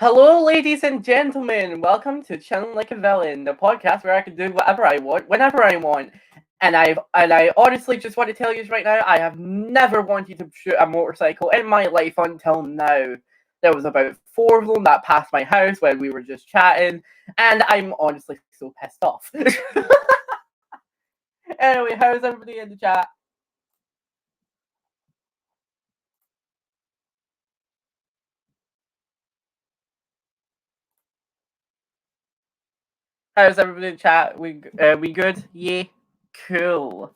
Hello, ladies and gentlemen. Welcome to Chillin Like a Villain, the podcast where I can do whatever I want, whenever I want. And I honestly just want to tell you right now, I have never wanted to shoot a motorcycle in my life until now. There was about 4 of them that passed my house when we were just chatting, and I'm honestly so pissed off. Anyway, how's everybody in the chat? How's everybody in the chat? We good? Yeah, cool.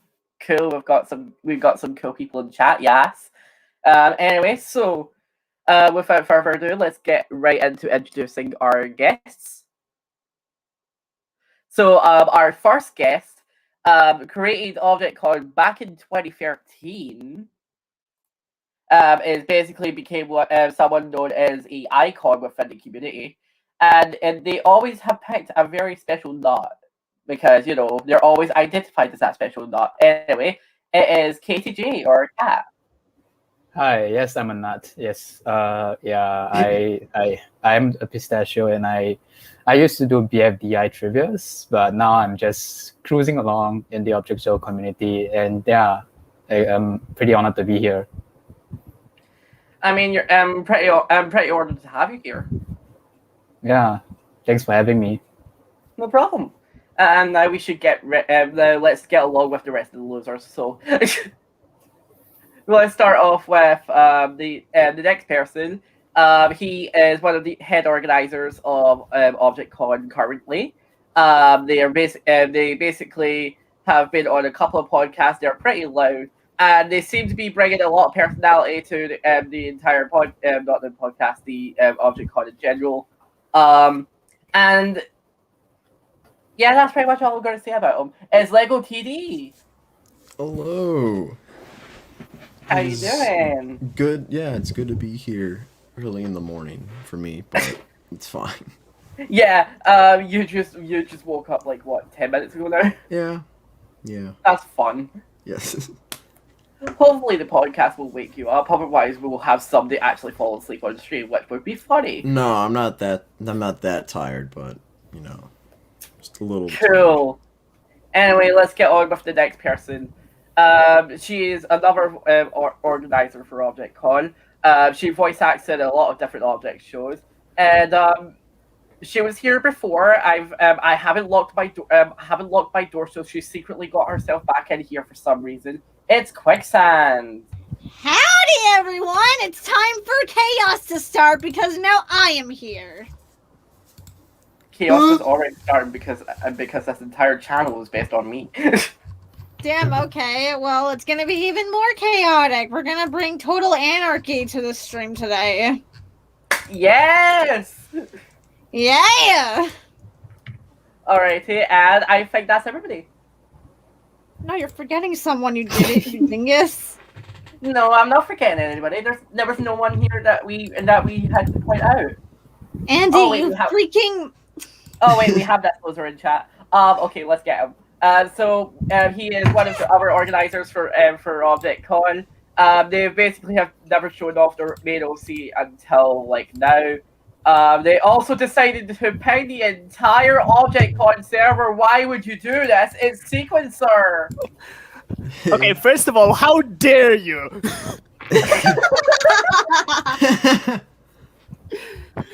We've got some cool people in the chat. Yes. Anyway, so without further ado, let's get right into introducing our guests. So our first guest created ObjectCon back in 2013. Is basically became what someone known as an icon within the community. And they always have picked a very special nut because, they're always identified as that special nut. Anyway, it is KTG or Cat. Hi, yes, I'm a nut. Yes, I'm a pistachio, and I used to do BFDI trivias, but now I'm just cruising along in the Object Show community, and yeah, I'm pretty honored to be here. I mean, I'm pretty honored to have you here. Yeah, thanks for having me. No problem. And now we should let's get along with the rest of the losers. So let's start off with the next person. He is one of the head organizers of ObjectCon currently. They basically have been on a couple of podcasts. They're pretty loud, and they seem to be bringing a lot of personality to the entire not the podcast, the ObjectCon in general. And yeah, that's pretty much all I'm going to say about him. It's Legotd. Hello. How you doing? Good. Yeah, it's good to be here early in the morning for me, but it's fine. Yeah. You just woke up like what, 10 minutes ago now? Yeah. Yeah. That's fun. Yes. Hopefully the podcast will wake you up. Otherwise, we will have somebody actually fall asleep on the stream, which would be funny. No, I'm not that tired, but just a little. Cool. Anyway, let's get on with the next person. She is another organizer for ObjectCon. She voice acts in a lot of different object shows, and she was here before. I haven't locked my door, so she secretly got herself back in here for some reason. It's Quicksand. Howdy, everyone! It's time for chaos to start because now I am here. Chaos is already starting because this entire channel is based on me. Damn, okay. Well, it's gonna be even more chaotic. We're gonna bring total anarchy to the stream today. Yes! Yeah! Alrighty, and I think that's everybody. No, you're forgetting someone, you did it, you dingus. No, I'm not forgetting anybody. There was no one here that we had to point out. Andy, freaking... Oh wait, we have that closer in chat. Okay, let's get him. So he is one of the other organizers for ObjectCon. They basically have never shown off their main OC until like now. They also decided to pay the entire ObjectCon server. Why would you do this? It's Sequencer. Okay, first of all, how dare you?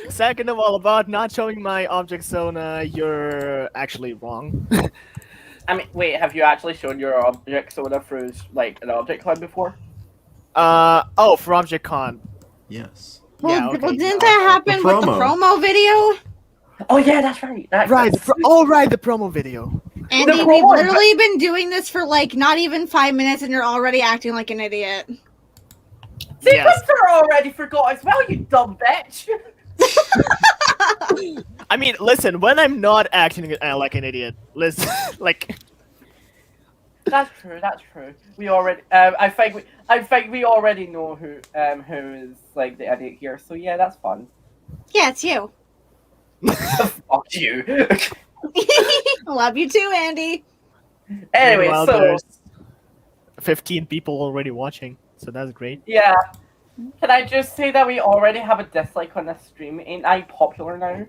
Second of all, about not showing my object zone, you're actually wrong. I mean, wait, have you actually shown your object zone through like an ObjectCon before? Oh, for ObjectCon. Yes. Well, Yeah, okay. well, didn't that happen with the promo video? Oh yeah, that's right. The promo video. Andy, we've literally been doing this for like not even 5 minutes, and you're already acting like an idiot. Sequencer already forgot as well, you dumb bitch. I mean, listen, when I'm not acting like an idiot, listen, like. That's true. We already, I think we already know who is like the idiot here. So yeah, that's fun. Yeah, it's you. Fuck you. Love you too, Andy. Anyway, Meanwhile, so there's 15 people already watching, so that's great. Yeah. Can I just say that we already have a dislike on this stream? Ain't I popular now?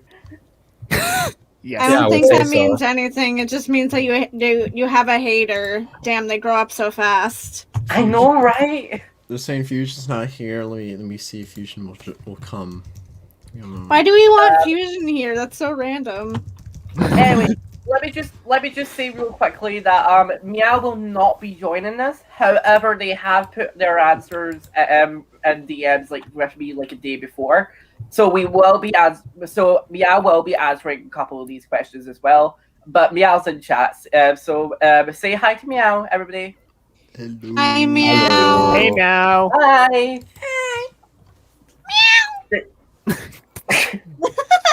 Yes. I Yeah, I don't would think say that so. means anything. It just means that you have a hater. Damn, they grow up so fast. I know, right? They're saying Fusion's not here. Let me see if Fusion will come. Why do we want Fusion here? That's so random. Anyway, let me just say real quickly that Meow will not be joining us. However, they have put their answers and DMs like with me like a day before, so Meow will be answering a couple of these questions as well. But Meow's in chats, so say hi to Meow, everybody. Hello. Hi, Meow. Hello. Hey, Meow. Hi.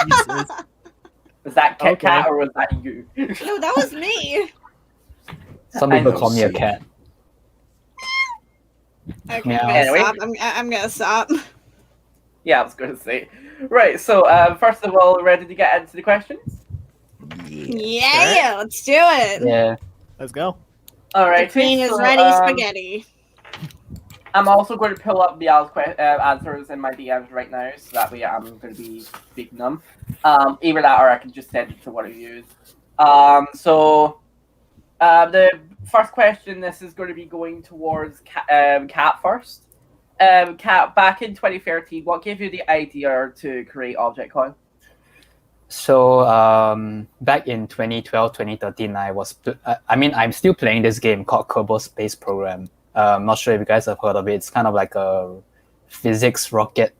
Jesus. Was that Kit Okay. Kat or was that you? No, that was me. Some I people know. call me a cat. Okay, Meow. I'm gonna stop. I'm gonna stop. Yeah, I was going to say. Right. So first of all, ready to get into the questions? Yeah, let's do it. Yeah. Let's go. All The right. queen is ready, spaghetti. I'm also going to pull up Meow's answers in my DMs right now, so that way I'm going to be speaking them. Either that, or I can just send it to one of you. The first question, this is going to be going towards Kat first. Kat, back in 2013, what gave you the idea to create ObjectCon? So back in 2012, 2013, I'm still playing this game called Kerbal Space Program. I'm not sure if you guys have heard of it. It's kind of like a physics rocket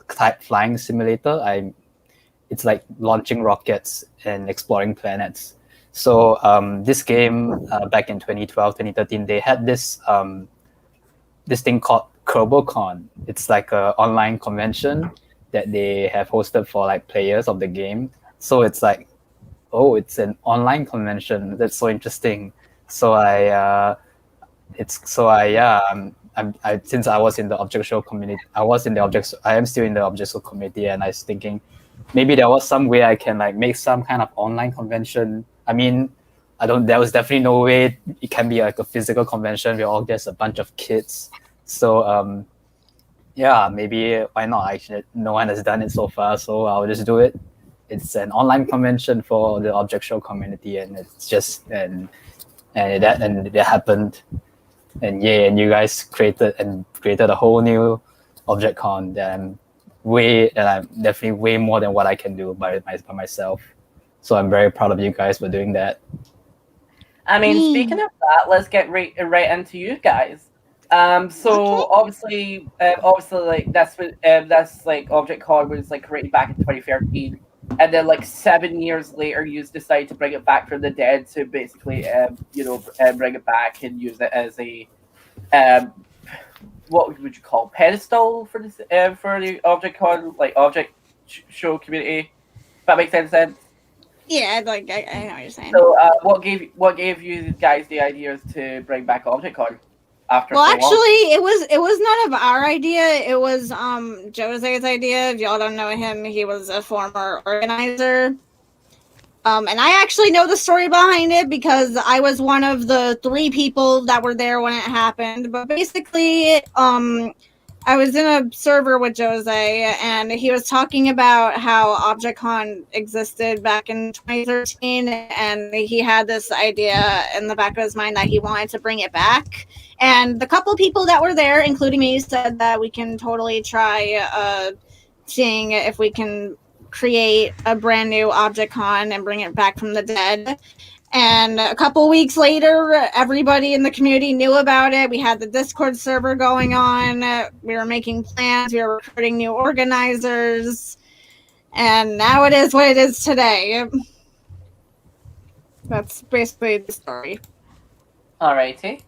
type flying simulator. It's like launching rockets and exploring planets. So this game back in 2012, 2013, they had this thing called KerbalCon. It's like an online convention that they have hosted for like players of the game. So it's like, oh, it's an online convention. That's so interesting. So since I was in the object show community, I am still in the object show community, and I was thinking maybe there was some way I can like make some kind of online convention. I mean, there was definitely no way it can be like a physical convention. We're all just a bunch of kids. So maybe why not? Actually, no one has done it so far, so I'll just do it. It's an online convention for the object show community, and it's just and it happened. And you guys created a whole new ObjectCon that I'm definitely way more than what I can do by myself. So I'm very proud of you guys for doing that. I mean, speaking of that, let's get right into you guys. So obviously, like that's like ObjectCon was like created back in 2013, and then like 7 years later, you decided to bring it back from the dead to basically, bring it back and use it as a, what would you call pedestal for this for the ObjectCon like object show community? If that makes any sense. Yeah, like I know what you're saying. So, what gave you guys the ideas to bring back ObjectCon after? Well, so actually, long? it was none of our idea. It was Jose's idea. If y'all don't know him, he was a former organizer. And I actually know the story behind it because I was one of the 3 people that were there when it happened. But basically, I was in a server with Jose, and he was talking about how ObjectCon existed back in 2013, and he had this idea in the back of his mind that he wanted to bring it back. And the couple people that were there, including me, said that we can totally try seeing if we can create a brand new ObjectCon and bring it back from the dead. And a couple weeks later, everybody in the community knew about it. We had the Discord server going on. We were making plans. We were recruiting new organizers. And now it is what it is today. That's basically the story. Alrighty.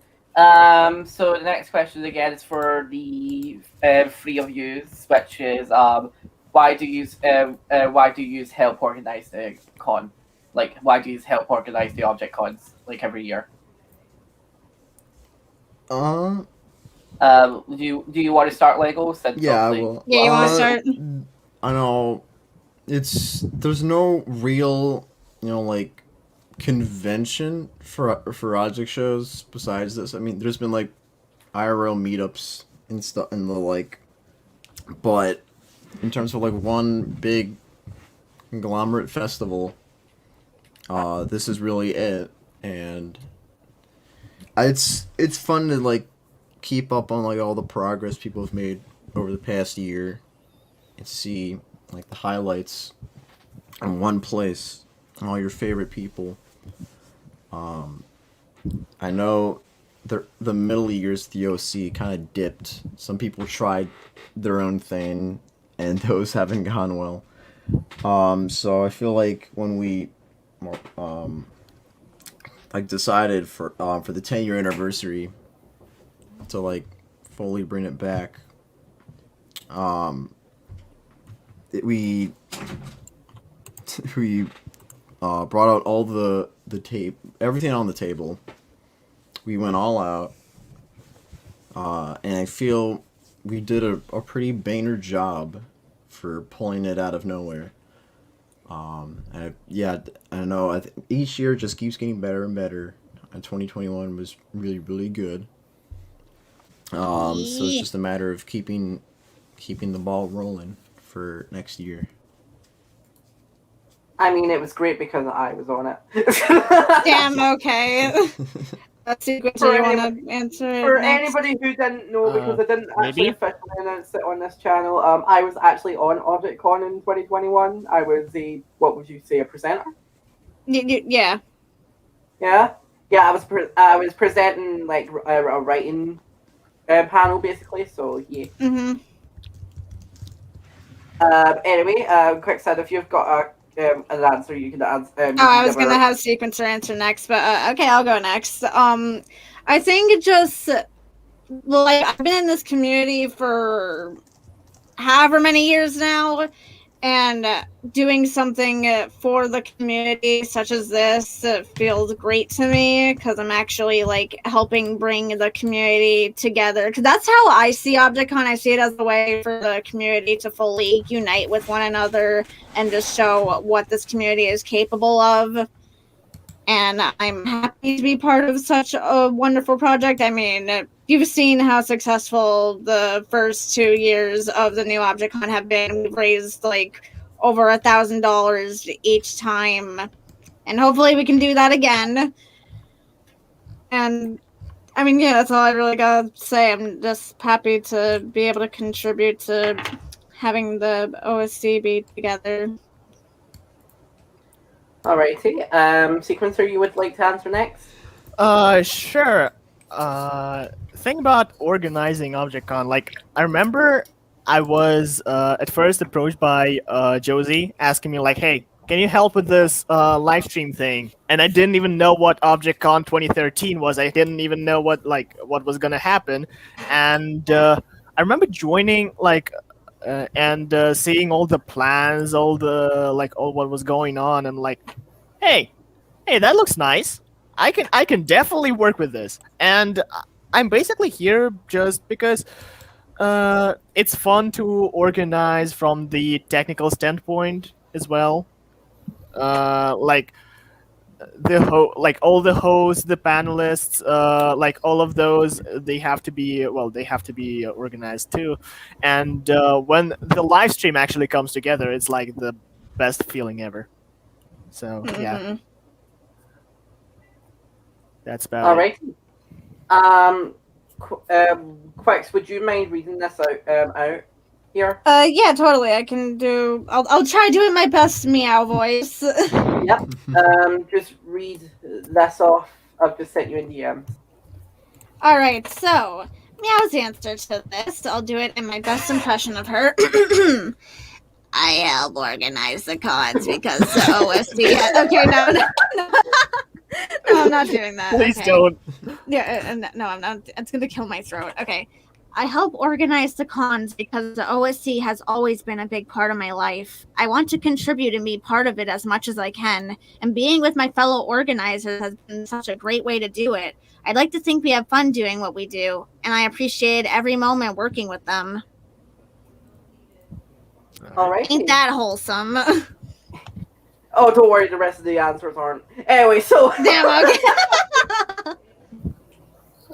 So the next question again is for the 3 of you, which is why do you help organize the con? Like, why do you help organize the object cons like every year? Do you want to start, Lego? Since Yeah, obviously- well, Yeah, you want to start? I know there's no real, like convention for object shows besides this. I mean, there's been like IRL meetups and stuff in the like But in terms of like one big conglomerate festival, this is really it, and it's fun to like keep up on like all the progress people have made over the past year and see like the highlights in one place and all your favorite people. I know the middle years the OC kind of dipped. Some people tried their own thing, and those haven't gone well. So I feel like when we like decided for the 10-year anniversary to like fully bring it back, we brought out all the tape, everything on the table. We went all out, and I feel we did a pretty banger job for pulling it out of nowhere. Yeah, I know. Each year just keeps getting better and better. And 2021 was really, really good. So it's just a matter of keeping the ball rolling for next year. I mean, it was great because I was on it. Damn, okay. That's the question you want to answer it For next? anybody who didn't know, because I didn't actually maybe? officially announce it on this channel, I was actually on ObjectCon in 2021. I was what would you say, a presenter? Yeah. Yeah, I was presenting like a writing panel basically. So yeah. Mm-hmm. Anyway, Quicksand, if you've got an answer, you can answer. I was gonna have Sequencer answer next, but okay, I'll go next. I think just like I've been in this community for however many years now, and doing something for the community such as this feels great to me because I'm actually like helping bring the community together, because that's how I see ObjectCon. I see it as a way for the community to fully unite with one another and just show what this community is capable of. And I'm happy to be part of such a wonderful project. I mean, you've seen how successful the first 2 years of the new ObjectCon have been. We've raised like over $1,000 each time, and hopefully we can do that again. And I mean, yeah, that's all I really gotta say. I'm just happy to be able to contribute to having the OSC be together. Alrighty. Sequencer, you would like to answer next? Sure. Thing about organizing ObjectCon, like I remember I was at first approached by Josie asking me like, "Hey, can you help with this live stream thing?" And I didn't even know what ObjectCon 2013 was. I didn't even know what was gonna happen, and I remember joining and seeing all the plans, all what was going on, and like, hey, that looks nice. I can definitely work with this, and I'm basically here just because it's fun to organize from the technical standpoint as well. Like all the hosts, the panelists, like all of those, they have to be organized too. And when the live stream actually comes together, it's like the best feeling ever. So yeah, that's about All it. right. Quicks, would you mind reading this out here? Yeah, totally. I can do. I'll try doing my best meow voice. Yep. Just read this off. I've just sent you in DMs. All right, so Meow's answer to this. I'll do it in my best impression of her. I help organize the cons because the OSD. Okay, no, I'm not doing that. Please okay. don't. Yeah, no, I'm not. It's gonna kill my throat. Okay. I help organize the cons because the OSC has always been a big part of my life. I want to contribute and be part of it as much as I can, and being with my fellow organizers has been such a great way to do it. I'd like to think we have fun doing what we do, and I appreciate every moment working with them. All right. Ain't that wholesome? Oh, don't worry, the rest of the answers aren't. Anyway, so. Damn, okay.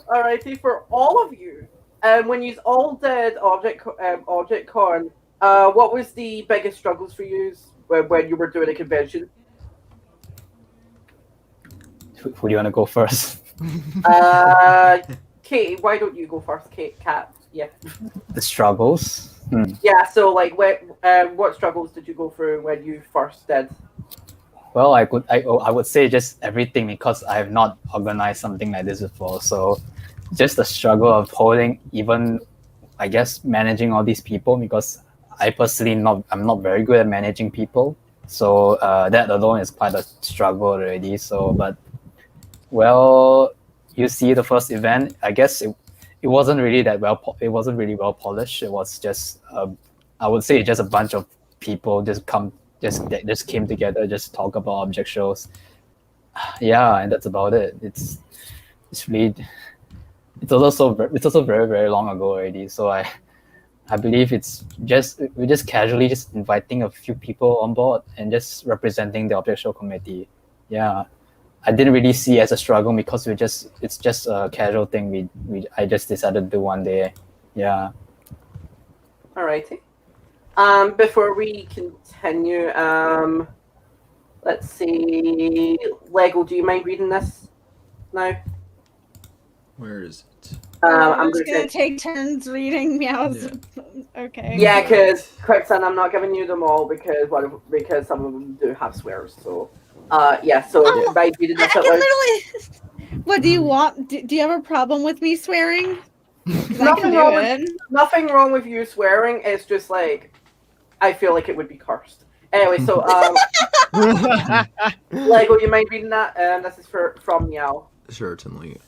Alrighty, for all of you when you all did ObjectCon, what was the biggest struggles for you when you were doing a convention? Who do you want to go first? Katie, why don't you go first, Kat? Yeah. The struggles. Yeah. So, like, what struggles did you go through when you first did? Well, I would say just everything because I have not organized something like this before. So, just the struggle of holding, even, I guess, managing all these people because I personally I'm not very good at managing people. So that alone is quite a struggle already. So, but well, you see the first event, I guess it wasn't really that well. It wasn't really well polished. It was just I would say just a bunch of people just came together, just talk about object shows. Yeah, and that's about it. It's really it's also very very long ago already. So I believe we're just casually just inviting a few people on board and just representing the object show committee. Yeah. I didn't really see it as a struggle because it's just a casual thing I just decided to do one day. Yeah. Alrighty. Before we continue, let's see. Lego, do you mind reading this now? Where is it? I'm just gonna take turns reading meows. Yeah. Okay. Yeah, because Quicksand, I'm not giving you them all because some of them do have swears. So, yeah. So by reading I this can out loud. literally. What do you want? Do you have a problem with me swearing? 'Cause I can do it. Nothing wrong with you swearing. It's just like I feel like it would be cursed. Anyway, so Lego, you mind reading that? This is from Meow. Certainly.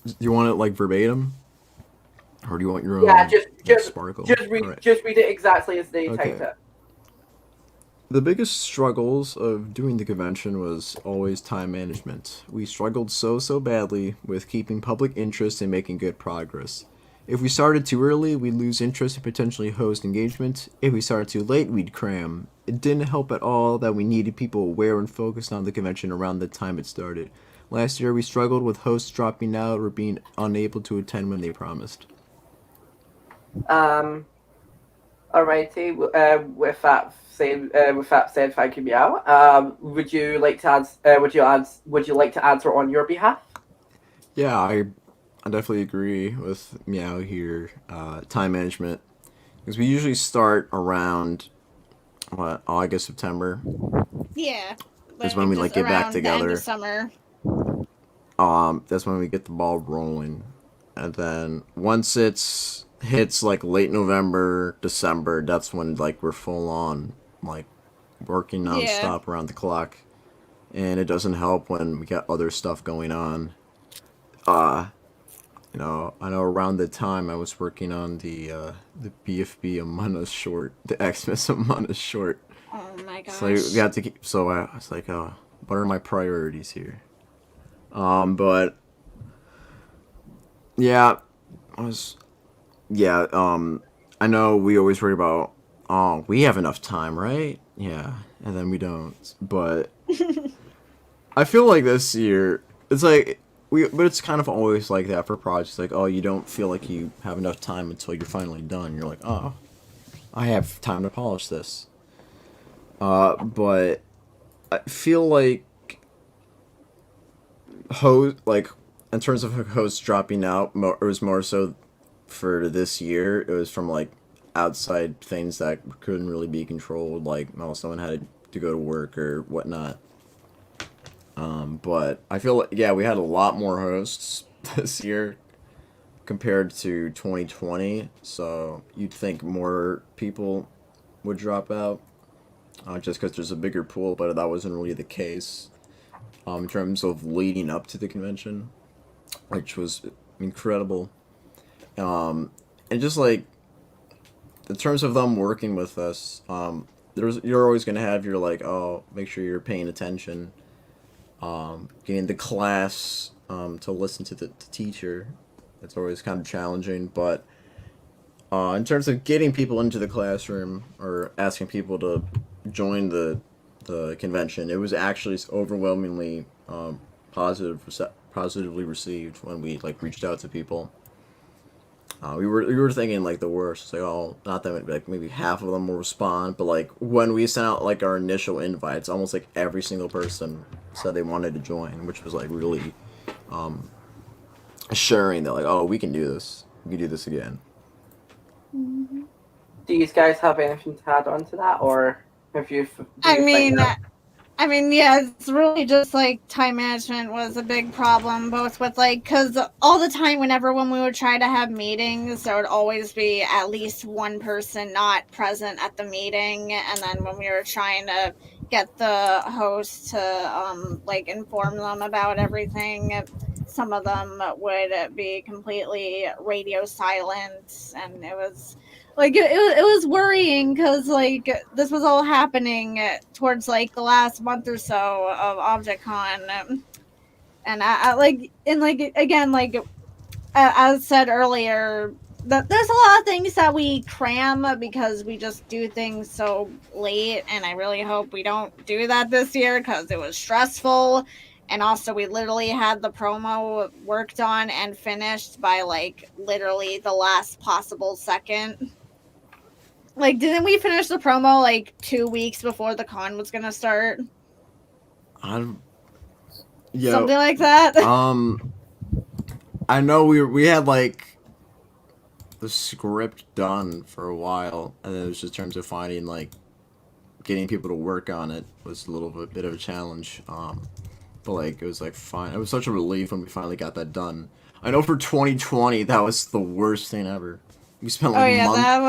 Do you want it like verbatim, or do you want your own? Yeah, just sparkle. Just read it exactly as they typed it. The biggest struggles of doing the convention was always time management. We struggled so badly with keeping public interest and making good progress. If we started too early, we'd lose interest and potentially host engagement. If we started too late, we'd cram. It didn't help at all that we needed people aware and focused on the convention around the time it started. Last year, we struggled with hosts dropping out or being unable to attend when they promised. Alrighty. With that said, thank you, Meow. Would you like to Would you like to answer on your behalf? Yeah, I definitely agree with Meow here. Time management, because we usually start around August, September. Yeah. That's when we like get back together. The end of summer. That's when we get the ball rolling, and then once it's hits like late November, December, that's when like we're full on like working nonstop around the clock, and it doesn't help when we got other stuff going on. You know, I know around the time I was working on the BFB Among Us short, the Xmas Among Us short. Oh my gosh. So we got to keep. So I was like, what are my priorities here? But yeah, I know we always worry about, we have enough time, right? Yeah, and then we don't. But I feel like this year, it's like, but it's kind of always like that for projects. Like, you don't feel like you have enough time until you're finally done. You're like, I have time to polish this. But I feel like in terms of hosts dropping out, it was more so for this year. It was from like outside things that couldn't really be controlled, like someone had to go to work or whatnot. But I feel like, we had a lot more hosts this year compared to 2020, so you'd think more people would drop out just because there's a bigger pool, but that wasn't really the case. In terms of leading up to the convention, which was incredible. And just like, in terms of them working with us, you're always going to have your like, make sure you're paying attention, getting the class to listen to the teacher. It's always kind of challenging, but in terms of getting people into the classroom or asking people to join the convention, it was actually overwhelmingly positive positively received when we like reached out to people. We were thinking like the worst. It's like, oh, not that many, like maybe half of them will respond. But like when we sent out like our initial invites, almost like every single person said they wanted to join, which was like really assuring that like, oh, we can do this. We can do this again. Do you guys have anything to add on to that, or have you? I mean, yeah, it's really just like time management was a big problem, both with like, because all the time, when we would try to have meetings, there would always be at least one person not present at the meeting. And then when we were trying to get the host to like inform them about everything, some of them would be completely radio silent, and it was. Like it was worrying because like this was all happening towards like the last month or so of ObjectCon, and I like again like as said earlier, that there's a lot of things that we cram because we just do things so late, and I really hope we don't do that this year because it was stressful. And also, we literally had the promo worked on and finished by like literally the last possible second. Like, didn't we finish the promo like 2 weeks before the con was gonna start? Yeah, something like that. I know we had like the script done for a while, and then it was just in terms of finding like getting people to work on it was a little bit of a challenge. But like it was like fine. It was such a relief when we finally got that done. I know for 2020 that was the worst thing ever. We spent like that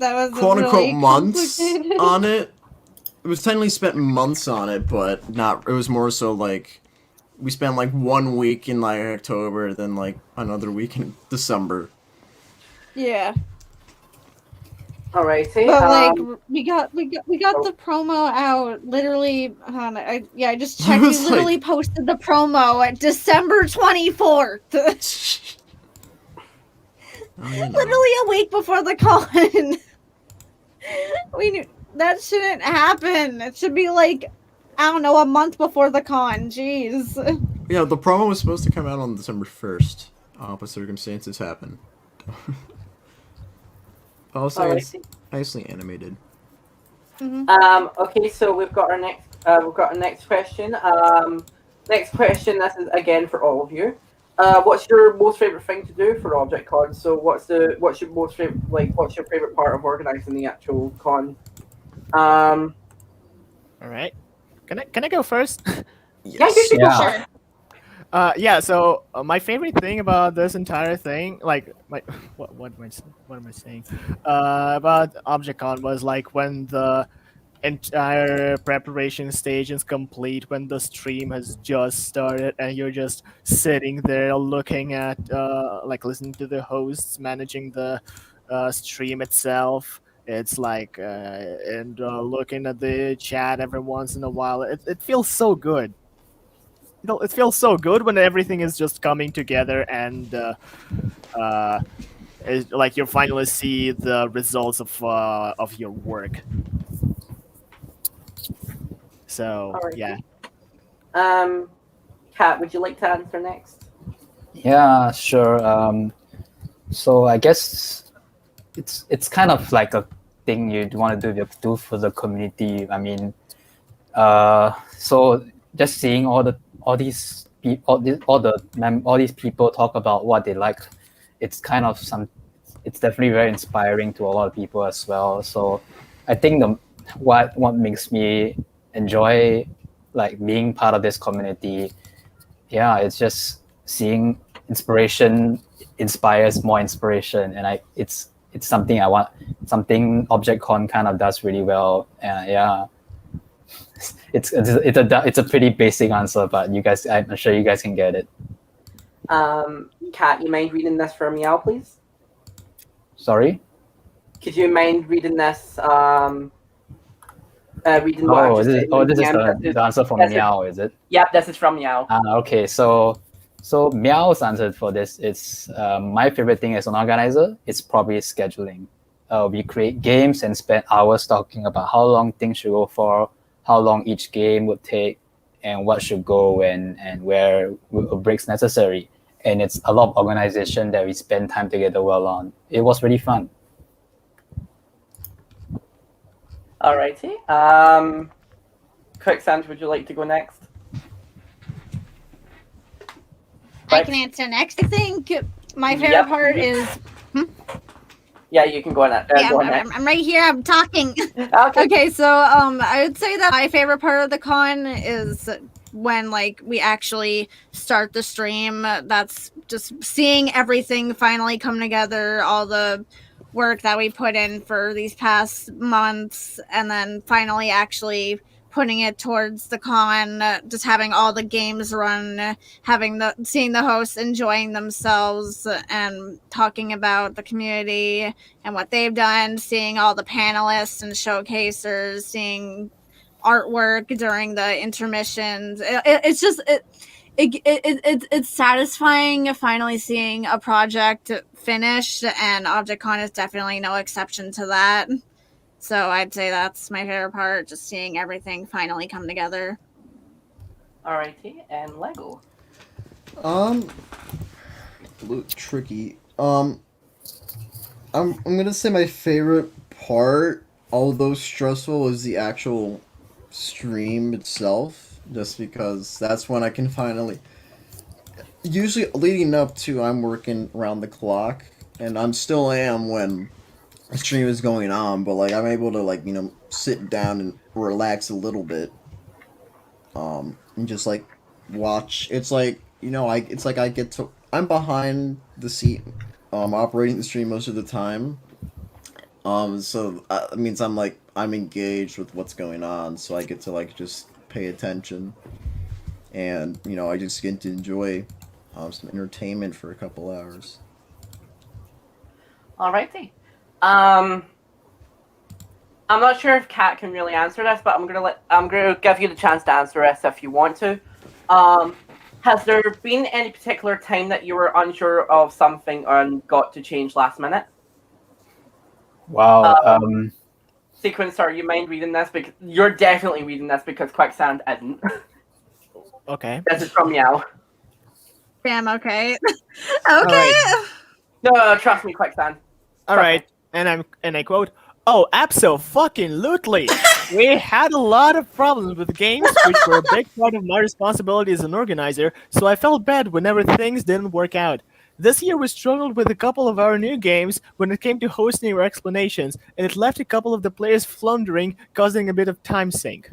was quote unquote really months on it. It was technically spent months on it, but not. It was more so like we spent like 1 week in like October, then like another week in December. Yeah. Alrighty. But like we got the promo out literally. I just checked. We literally posted the promo at December 24th. Literally a week before the con. We knew that shouldn't happen. It should be like, I don't know, a month before the con. Jeez. Yeah, the promo was supposed to come out on December 1st, but circumstances happened. Also, it's nicely animated. Okay, so we've got our next question. Next question. This is again for all of you. What's your most favorite thing to do for ObjectCon? So what's your most favorite, like, what's your favorite part of organizing the actual con? All right. Can I go first? Yes. Yeah, you can go sure. So my favorite thing about this entire thing, like what am I saying? About ObjectCon was like when the entire preparation stage is complete, when the stream has just started and you're just sitting there looking at like listening to the hosts managing the stream itself. It's like and looking at the chat every once in a while. It feels so good. You know, it feels so good when everything is just coming together and like you finally see the results of your work. So yeah. Kat, would you like to answer next? Yeah, sure. So I guess it's kind of like a thing you want to do for the community. I mean, so just seeing all these people talk about what they like, it's kind of it's definitely very inspiring to a lot of people as well. So I think what makes me enjoy like being part of this community, it's just seeing inspiration inspires more inspiration, and it's something I want, something ObjectCon kind of does really well. It's a pretty basic answer, but I'm sure you guys can get it. Kat, you mind reading this for Meow, please? Sorry? Could you mind reading this? Reading this is the answer from Meow, is it? Yep, this is from Meow. Okay, so Meow's answer for this is my favorite thing as an organizer. It's probably scheduling. We create games and spend hours talking about how long things should go for, how long each game would take, and what should go and where breaks necessary. And it's a lot of organization that we spend time together well on. It was really fun. Alrighty. Quicksand, would you like to go next? I can answer next. I think my favorite part is. Yeah, you can go on that. Go on next. I'm right here. I'm talking. Okay. Okay, so I would say that my favorite part of the con is when like we actually start the stream. That's just seeing everything finally come together, all the work that we put in for these past months, and then finally actually putting it towards the con, just having all the games run, seeing the hosts enjoying themselves and talking about the community and what they've done, seeing all the panelists and showcasers, seeing artwork during the intermissions. It's just it's satisfying finally seeing a project finish, and ObjectCon is definitely no exception to that. So I'd say that's my favorite part, just seeing everything finally come together. Alrighty, and Lego. A little tricky. I'm gonna say my favorite part, although stressful, is the actual stream itself. Just because that's when I can finally. Usually leading up to, I'm working around the clock, and I'm still am when the stream is going on, but like I'm able to like sit down and relax a little bit, and just like watch. It's like I get to. I'm behind the seat, operating the stream most of the time. So that means I'm engaged with what's going on, so I get to like just pay attention, and I just get to enjoy some entertainment for a couple hours. Alrighty. I'm not sure if Kat can really answer this, but I'm gonna give you the chance to answer this if you want to. Has there been any particular time that you were unsure of something and got to change last minute? Wow. Sequencer, you mind reading this? Because you're definitely reading this because Quicksand isn't. Okay. This is from Meow. Damn, okay. Okay. Alright. No, trust me, Quicksand. All right, and I quote, "Oh, abso-fucking-lutely! We had a lot of problems with games, which were a big part of my responsibility as an organizer, so I felt bad whenever things didn't work out. This year we struggled with a couple of our new games when it came to hosting or explanations, and it left a couple of the players floundering, causing a bit of time sink."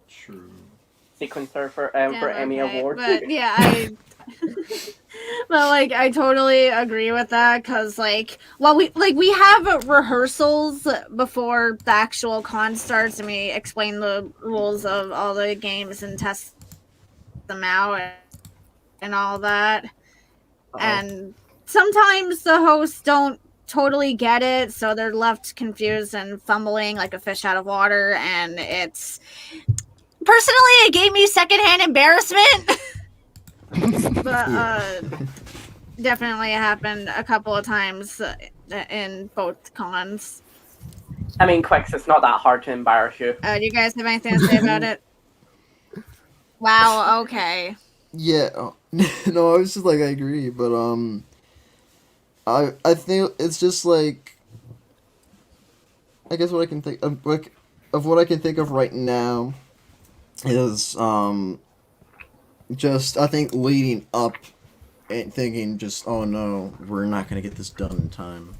True. Sequencer for Damn, Emmy okay. Award. But yeah, but like I totally agree with that, because like we have rehearsals before the actual con starts, and we explain the rules of all the games and test them out and all that. And sometimes the hosts don't totally get it, so they're left confused and fumbling like a fish out of water, and it gave me secondhand embarrassment. But definitely happened a couple of times in both cons. I mean, Quicks, it's not that hard to embarrass you. Do you guys have anything to say about it? Wow, okay. Yeah, no, I was just like, I agree, but I think it's just like, I guess what I can think of, like, of what I can think of right now is just, I think, leading up and thinking just, oh no, we're not gonna get this done in time.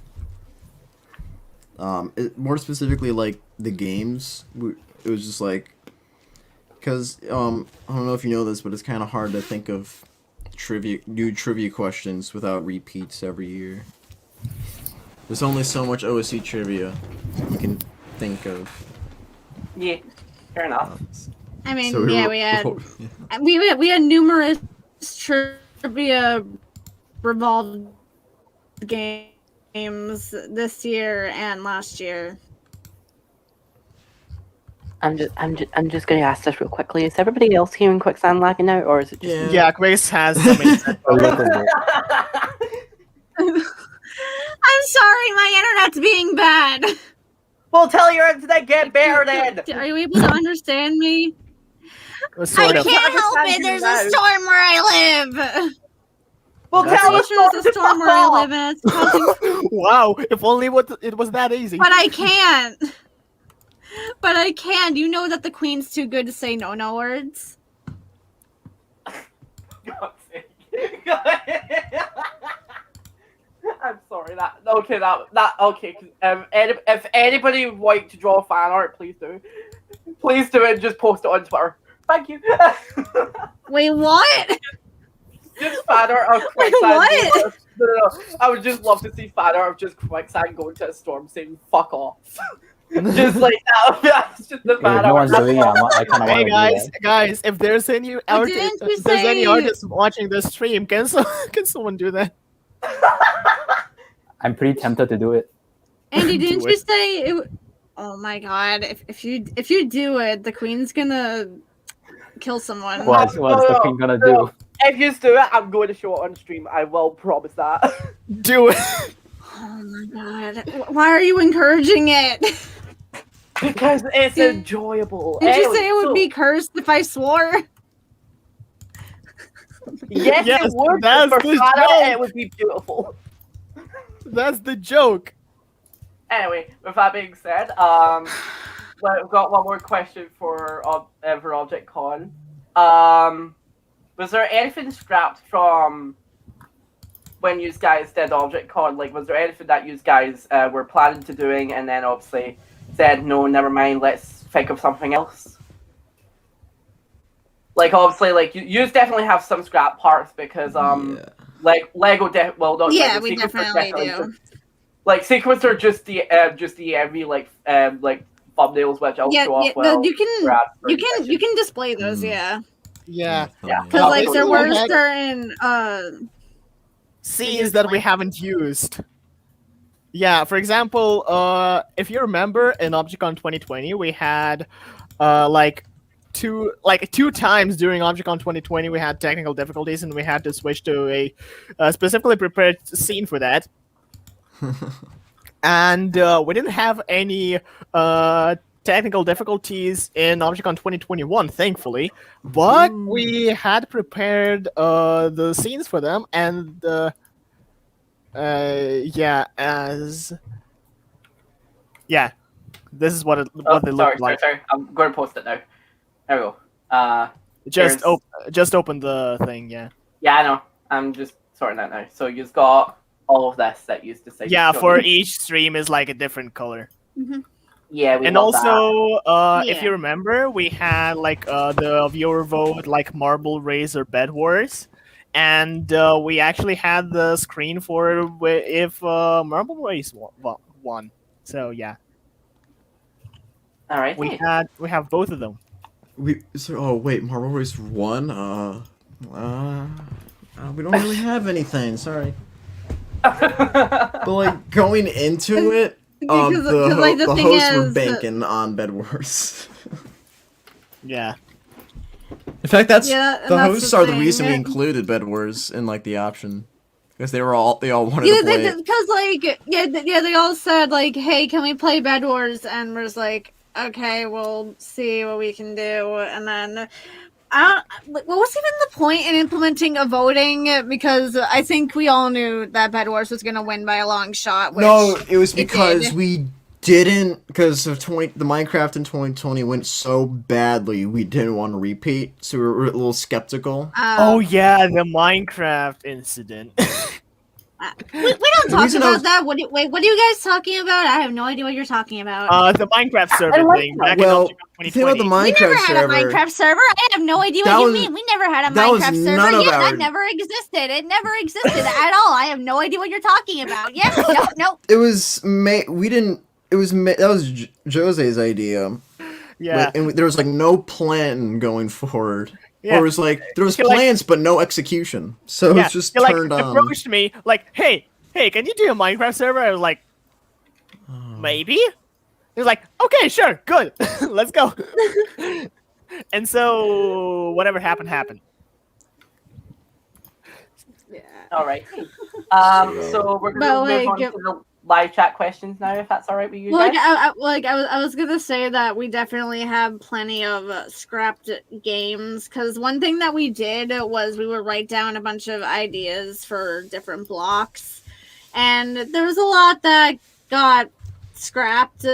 More specifically, like the games, it was just like, because I don't know if you know this, but it's kind of hard to think of new trivia questions without repeats every year. There's only so much OSC trivia you can think of. Yeah, fair enough. I mean, So we had numerous trivia revolved games this year and last year. I'm just going to ask this real quickly. Is everybody else hearing Quicksand lagging out, or is it just Yeah, Grace has some insight. A little bit. I'm sorry, my internet's being bad. Well, tell your internet get better then. Are you able to understand me? Sort I of. can't help Understand it. you There's now. a storm where I live. Well, That's tell I'm the sure there's a storm storm to where I fuck live, off. and it's causing. Wow, if only it was that easy. But I can't. But I can. You know that the queen's too good to say no words. God's sake. I'm sorry. Okay. If anybody would like to draw fan art, please do. Please do it. And just post it on Twitter. Thank you. Wait, what? Just fan art of Wait, Quicksand. what? No. I would just love to see fan art of just Quicksand going to a storm saying "fuck off." Just like that. That's just the If fan no art. one's doing it, I kind of want Hey to guys, do guys, if there's any What didn't you if there's any say? artists watching this stream, can someone do that? that. I'm pretty tempted to do it. Andy, Do didn't it. you say it? Oh my god! If you do it, the queen's gonna kill someone. What's the queen gonna do? If you do it, I'm going to show it on stream. I will promise that. Do it. Oh my god! Why are you encouraging it? Because it's enjoyable. Did you Anyway, say it would so- be cursed if I swore? Yes, Yes, it would. that's For the fan art, joke. it would be beautiful. That's the joke. Anyway, with that being said, we've got one more question for ObjectCon. Was there anything scrapped from when you guys did ObjectCon? Like, was there anything that you guys were planning to doing, and then obviously said no, never mind, let's think of something else? Like, obviously, like you definitely have some scrap parts because Yeah. like Legotd, well, not Yeah, Lego, we Sequencer definitely do. just- like Sequencer just the EV like thumbnails, which I'll Yeah, show yeah. off. Well, You can grab for you can display those. Mm. Yeah, Yeah. Yeah. because Oh, like cool. there We were had- certain Scenes that we haven't used. Yeah, for example, if you remember in ObjectCon 2020, we had two times during ObjectCon 2020 we had technical difficulties and we had to switch to a specifically prepared scene for that. And we didn't have any technical difficulties in ObjectCon 2021, thankfully, but we had prepared the scenes for them, and this is what they look like. Sorry. I'm going to post it now. There we go. Just There's- just open the thing, yeah. Yeah, I know. I'm just sorting that now. So you've got all of this that used to say. Yeah, for each stream is like a different color. Yeah, we And love that. also, if Yeah. you remember, we had like the viewer vote like Marble Race or Bed Wars, and we actually had the screen for if Marble Race won. So yeah, All right. we have both of them. Oh wait, Marble Race 1? We don't really have anything, sorry. But like going into it, Because- like, the the thing hosts were is- banking on Bed Wars. Yeah. In fact, Yeah, and the that's hosts the are the thing. reason we included Bed Wars in like the option, because they all wanted Yeah, to play it. because like they all said like, hey, can we play Bed Wars? And we're just like, okay, we'll see what we can do. And then what was even the point in implementing a voting? Because I think we all knew that Bed Wars was going to win by a long shot. Which No, it was it because did. we didn't, because of the Minecraft in 2020 went so badly, we didn't want to repeat, so we were a little skeptical. Oh yeah, the Minecraft incident. we don't The talk reason I about was- that. What are you guys talking about? I have no idea what you're talking about. The Minecraft server like thing that. back Well, in the thing about the 2020. We never Minecraft had server, a Minecraft server. I have no idea That what was- you mean. We never had a that was Minecraft server. none of Yeah, our- that never existed. It never existed at all. I have no idea what you're talking about. Yeah, no. it was we didn't. It was that was Jose's idea. Yeah. But, and there was like no plan going forward. Yeah. Or it was like there was He, like- plans but no execution. So Yeah, it's just he, like, turned on. approached me like, hey, can you do a Minecraft server? I was like, maybe. He was like, okay, sure, good, let's go. And so whatever happened. All right. So we're But, gonna move like, on to the live chat questions now, if that's all right with you Well, guys. I was gonna say that we definitely have plenty of scrapped games, because one thing that we did was we would write down a bunch of ideas for different blocks, and there was a lot that got scrapped.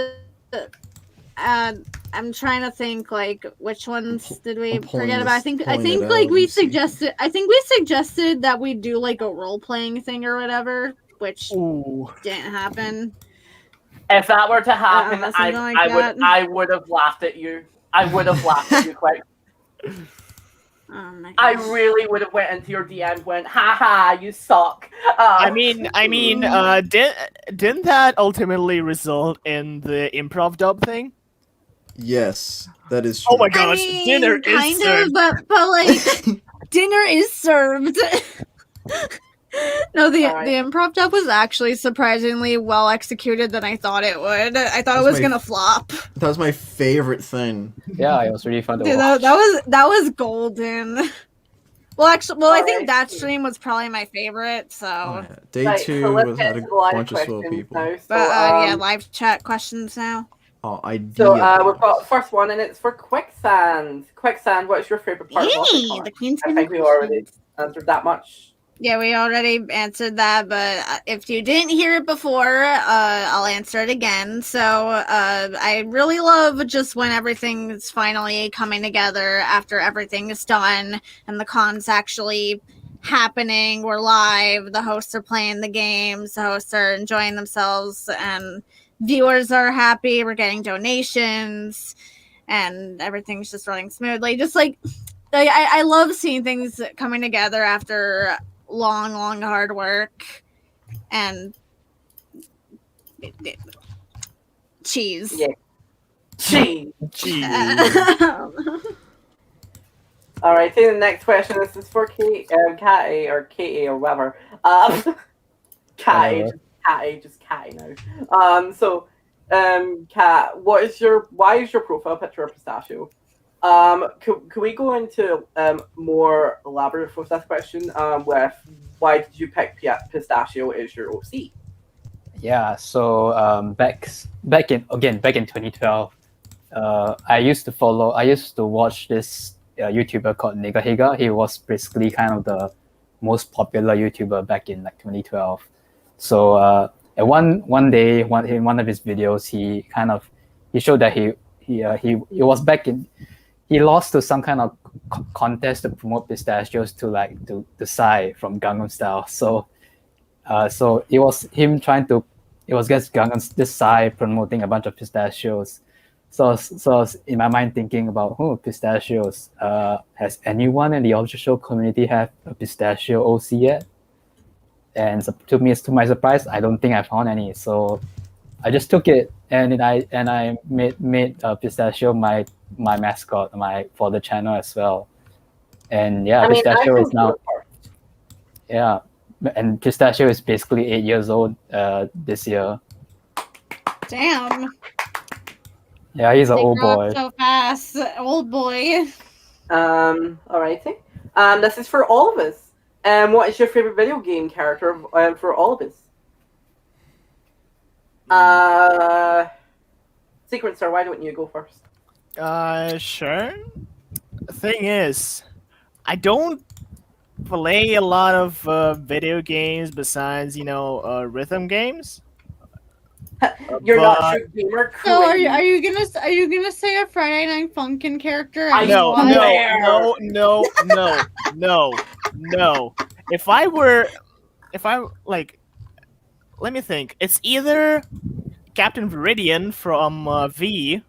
I'm trying to think like which ones did we forget about. I think like we suggested. I think we suggested that we do like a role playing thing or whatever, which Ooh. didn't happen. If that were to happen, something like that. I would have laughed at you. I would have laughed at you quite. Oh my I gosh. really would have went into your DM and went, haha, you suck. I mean, didn't that ultimately result in the improv dub thing? Yes, that is true. Oh my gosh, dinner is kind served. of, but like dinner is served. No, the improv dub was actually surprisingly well executed than I thought it would. I thought it was gonna flop. That was my favorite thing. Yeah, it was really fun to Dude, watch. that was golden. Well, actually, I think Alright. that stream was probably my favorite. So, Oh, yeah. Day Right, 2 so let's was get had a to the live bunch of slow questions people. now. So, but yeah, live chat questions now. Oh, idea. So we've got first one, and it's for Quicksand. Quicksand, what's your favorite part of Yay, ObjectCon? the Queen's I think we already answered that much. Yeah, we already answered that, but if you didn't hear it before, I'll answer it again. So, I really love just when everything's finally coming together after everything is done and the con's actually happening. We're live, the hosts are playing the games, the hosts are enjoying themselves, and viewers are happy. We're getting donations, and everything's just running smoothly. Just like I love seeing things coming together after long hard work and cheese. Yeah. Cheese. All right, so the next question. This is for Katie or whatever. Catty just Catty now. Kat, why is your profile picture a pistachio? Could we go into more elaborate with this question? With why did you pick pistachio as your OC? Yeah, so back in 2012, I used to watch this YouTuber called Legotd. He was basically kind of the most popular YouTuber back in like 2012. So and one day, in one of his videos, he showed that he was back in. He lost to some kind of contest to promote pistachios to like the Psy from Gangnam Style. So it was him it was against this Psy promoting a bunch of pistachios. So I was in my mind thinking about pistachios. Has anyone in the object community have a pistachio OC yet? And so to my surprise, I don't think I found any. So I just took it and I made pistachio my mascot for the channel as well. And yeah, pistachio is now and pistachio is basically 8 years old this year. Damn. Yeah, he's an They old grow up boy. so fast, old boy. Alrighty. This is for all of us. What is your favorite video game character for all of us? Sequencer, why don't you go first? Sure. The thing is, I don't play a lot of video games besides, rhythm games. You're But- not a gamer. So are Queen. you gonna say a Friday Night Funkin' character? I No. know. If I let me think. It's either Captain Viridian from V,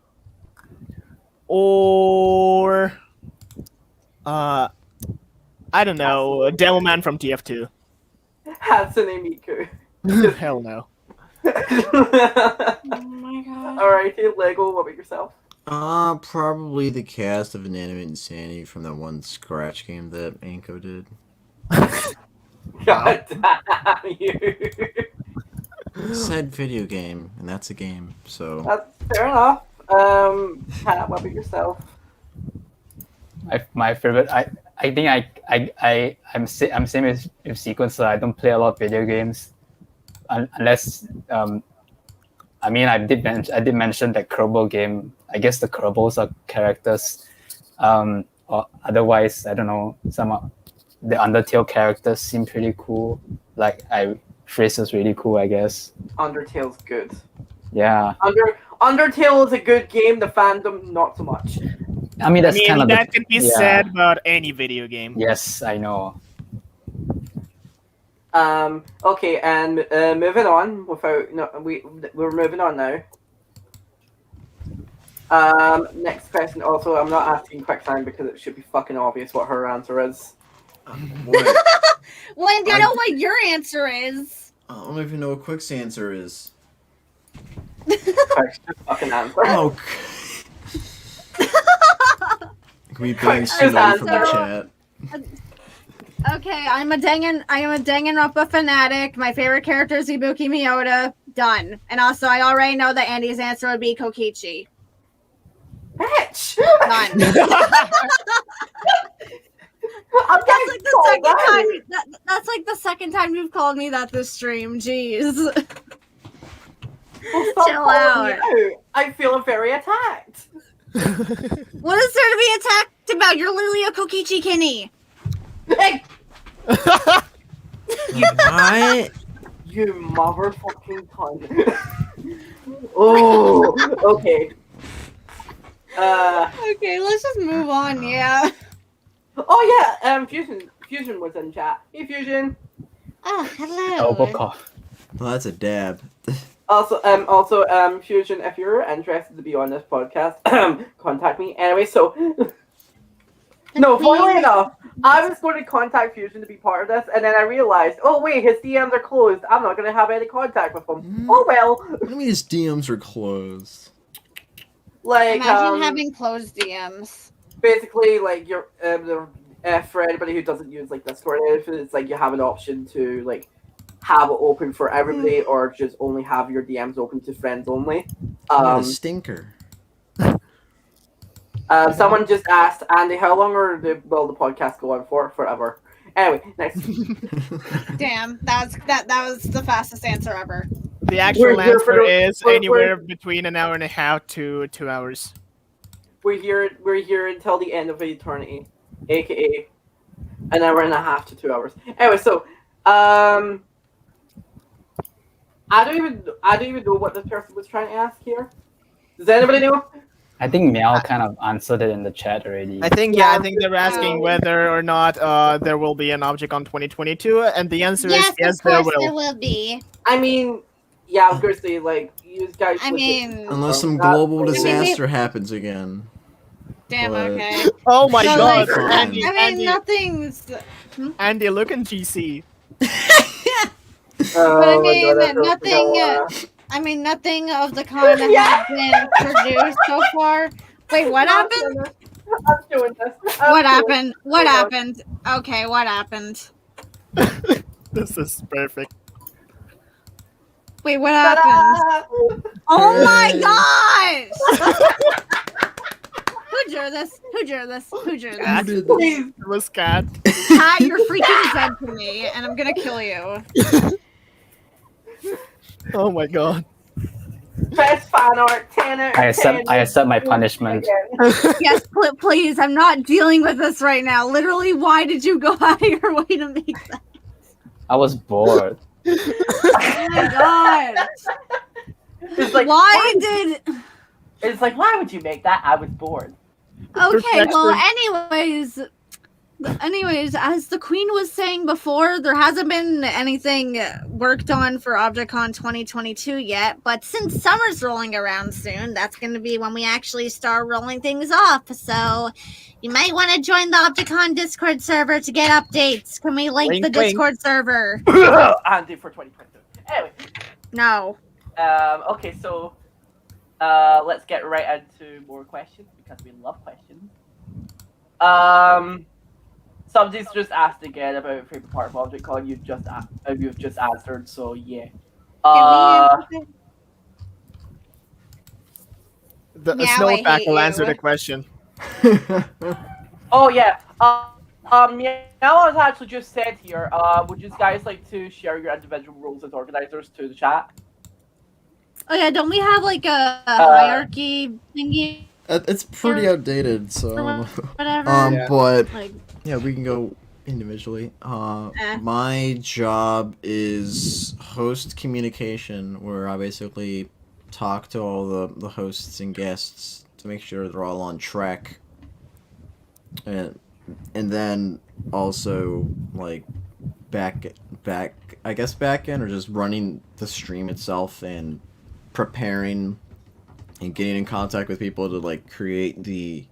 or I don't know, Demo Man from TF2. Hatsune Miku. Hell no. Oh my god. Alright, hey Lego, what about yourself? Probably the cast of Inanimate Insanity from that one Scratch game that Anko did. God damn you. Said video game, and that's a game, so. That's fair enough. Kat, what about yourself? My favorite. I think I'm same as Sequencer. I don't play a lot of video games. unless I mean, I did mention that Kerbal game. I guess the Kerbals are characters. Or otherwise, I don't know. Some of the Undertale characters seem pretty cool. Like Freeze is really cool, I guess. Undertale's good. Yeah. Undertale is a good game. The fandom, not so much. I mean, that's kind of that can be said about any video game. Yes, I know. Okay, and moving on. We're moving on now. Next question. Also, I'm not asking Quicksand because it should be fucking obvious what her answer is. What? Well, do you know what your answer is? I don't even know what Quick's answer is. Quick's fucking answer. Oh. Can we bang somebody from the chat? Okay, I'm a Danganronpa fanatic. My favorite character is Ibuki Miyoda. Done. And also, I already know that Andy's answer would be Kokichi. Bitch! Done. That's like the second time you've called me that this stream. Jeez. Well, stop Chill calling out. me out. I feel very attacked. What is there to be attacked about? You're literally a Kokichi Kenny. Hey, What? you motherfucking cunt. Oh, okay. Okay, let's just move on. Yeah. Oh yeah. Fusion was in chat. Hey, Fusion. Oh, hello. Elbow. Well, that's a dab. Also, Fusion, if you're interested to be on this podcast, contact me. Anyway, so no, funnily enough, I was going to contact Fusion to be part of this, and then I realized, oh wait, his DMs are closed. I'm not going to have any contact with him. Oh well. What do you mean his DMs are closed? Like, Imagine having closed DMs. basically, like you're for anybody who doesn't use like Discord, it's like you have an option to like have it open for everybody, or just only have your DMs open to friends only. What a stinker. Someone just asked Andy, how long will the podcast go on for? Forever. Anyway, next. Damn, that was the fastest answer ever. The actual We're here answer is we're- anywhere between an hour and a half to 2 hours. We're here until the end of eternity, aka an hour and a half to 2 hours. Anyway, so I don't even know what this person was trying to ask here. Does anybody know? I think Meow kind of answered it in the chat already. I think they were asking whether or not there will be an ObjectCon 2022, and the answer is yes, there will. There will be. I mean, yeah, I was gonna say, like, you guys. I mean, Unless some global disaster happens again. damn. But- Okay. Oh my So, god, like, Andy, I mean, Andy, nothing's. Andy, look in GC. But I Oh my mean, God, I feel nothing. so, I mean, nothing of the kind has been produced so far. Wait, what happened? I'm doing this. What happened? What happened? Okay, what happened? This is perfect. Wait, what happened? Oh my gosh! Who drew this? Who drew this? Who drew Cat. this? Please. It was Cat. Cat, you're freaking dead to me, and I'm gonna kill you. Oh my god. Best fan art, 10 out of 10. I accept my punishment. Yes, please. I'm not dealing with this right now. Literally, why did you go out of your way to make that? I was bored. Oh my god! It's like, It's like, why would you make that? I was bored. okay. Well, anyways, as the Queen was saying before, there hasn't been anything worked on for ObjectCon 2022 yet. But since summer's rolling around soon, that's going to be when we actually start rolling things off. So you might want to join the ObjectCon Discord server to get updates. Can we link Wink, the wink. Discord server? Andy for 2022. Anyway. No. Okay, so let's get right into more questions because we love questions. Somebody's just asked again about favorite part of ObjectCon. You've just answered, so yeah. The Meow, I Snowpack hate will you. answer the question. Oh yeah. Yeah, now I was actually just said here. Would you guys like to share your individual roles as organizers to the chat? Oh yeah, don't we have like a hierarchy thingy It's pretty outdated, so I don't know. whatever? Yeah. But Like, yeah, we can go individually. Eh. My job is host communication, where I basically talk to all the hosts and guests to make sure they're all on track, and then also like back I guess back end or just running the stream itself and preparing and getting in contact with people to like create the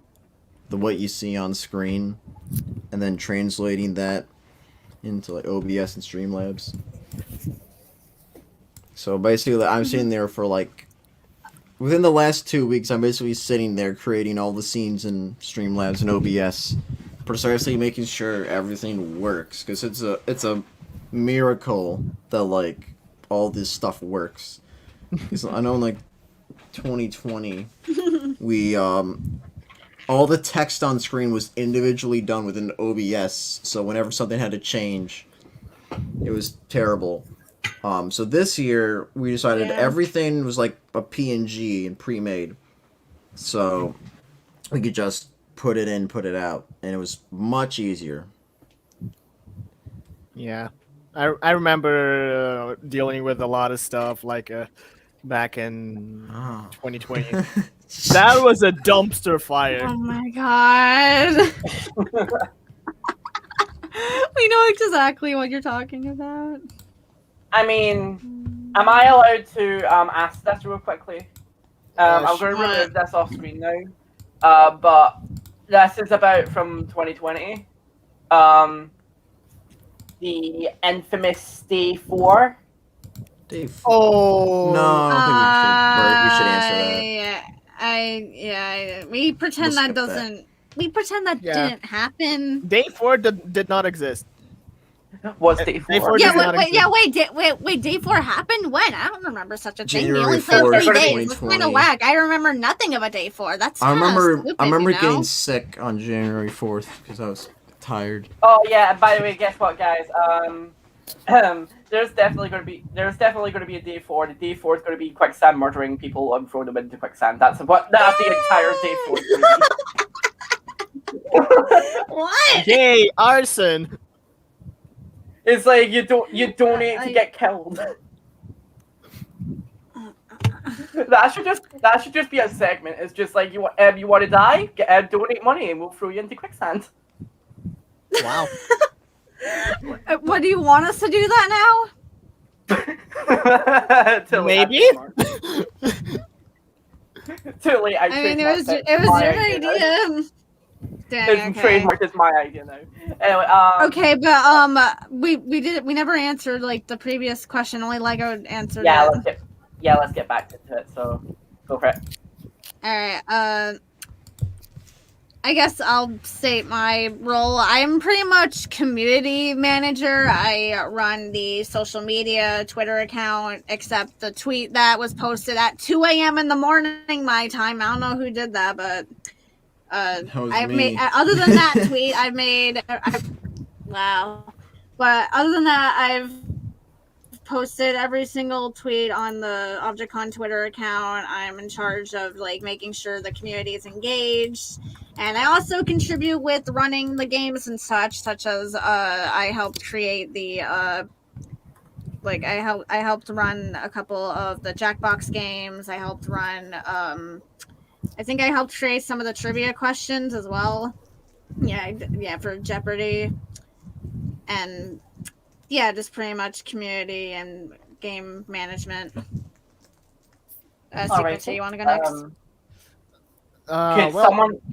what you see on screen, and then translating that into like OBS and Streamlabs. So basically, I'm sitting there for like within the last 2 weeks. I'm basically sitting there creating all the scenes in Streamlabs and OBS, precisely making sure everything works, because it's a miracle that like all this stuff works. Because I know in like 2020 we all the text on screen was individually done within OBS, so whenever something had to change, it was terrible. So this year we decided Yeah. everything was like a PNG and pre-made, so we could just put it in, put it out, and it was much easier. Yeah, I remember dealing with a lot of stuff like back in Oh. 2020. That was a dumpster fire. oh my god. We know exactly what you're talking about. I mean, am I allowed to ask this real quickly? I'm going to Sure. remove this off screen now. But this is about from 2020. The infamous Day 4. Dave. Oh No, I don't think we should answer that. We pretend We'll that skip that. doesn't. We pretend that Yeah. didn't happen. Day 4 did not exist. Was Day 4? Day 4 Yeah, does not exist. wait. Day 4 happened when? I don't remember such a thing. We January only played 4th, 3 days. It's 2020. kind of whack. I remember nothing of a Day 4. That's I remember stupid, getting sick on January 4th because I was tired. Oh yeah, and by the way, guess what, guys? There's definitely going to be a Day 4. The Day 4 is going to be Quicksand murdering people and throwing them into quicksand. That's the entire Day 4 is gonna be. What? Yay, arson! It's like you donate to get killed. That should just be a segment. It's just like you want to die, donate money, and we'll throw you into quicksand. Wow. What do you want us to do that now? Maybe? Too late. I mean, it was your idea. Dang, It's okay. trademarked as my idea now. Anyway, Okay, but we never answered like the previous question. Only Legotd answered yeah, it. let's get back into it. So, go for it. All right. I guess I'll state my role. I'm pretty much community manager. I run the social media Twitter account, except the tweet that was posted at 2 a.m. in the morning my time. I don't know who did that, but That was I've me. made other than that tweet, wow. But other than that, I've posted every single tweet on the ObjectCon Twitter account. I'm in charge of like making sure the community is engaged, and I also contribute with running the games and such as I helped create the I helped run a couple of the Jackbox games. I helped run I think I helped create some of the trivia questions as well. Yeah, for Jeopardy. And yeah, just pretty much community and game management. Sequencer, you want to go next?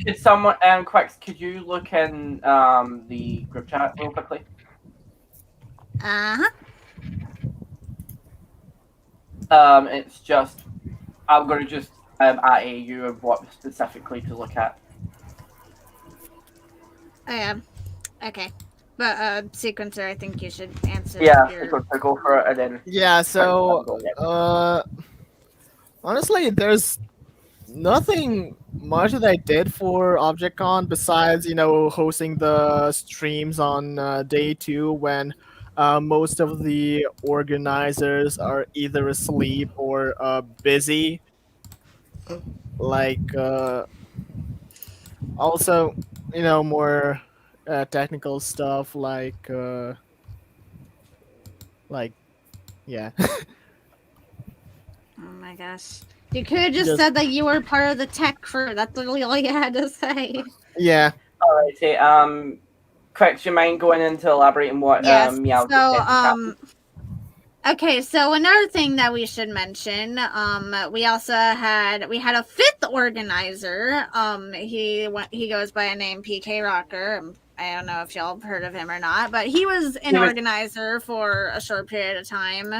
Could someone, Quicks, could you look in the group chat real quickly? Uh-huh. It's just, I'm going to just IAU of what specifically to look at. Okay. But Sequencer, I think you should answer. Yeah, your... go for it and then. Yeah, so honestly, there's nothing much that I did for ObjectCon besides, hosting the streams on day 2 when most of the organizers are either asleep or busy. Like, also, more technical stuff like, yeah. Oh my gosh. You could have just Just- said that you were part of the tech crew. That's literally all you had to say. Yeah. Alrighty. Quicks, you mind going into elaborating what Yes. Meow just So, said in chat? okay, so another thing that we should mention, we also had a 5th organizer. He goes by a name PK Rocker. I don't know if y'all have heard of him or not, but he was an organizer for a short period of time.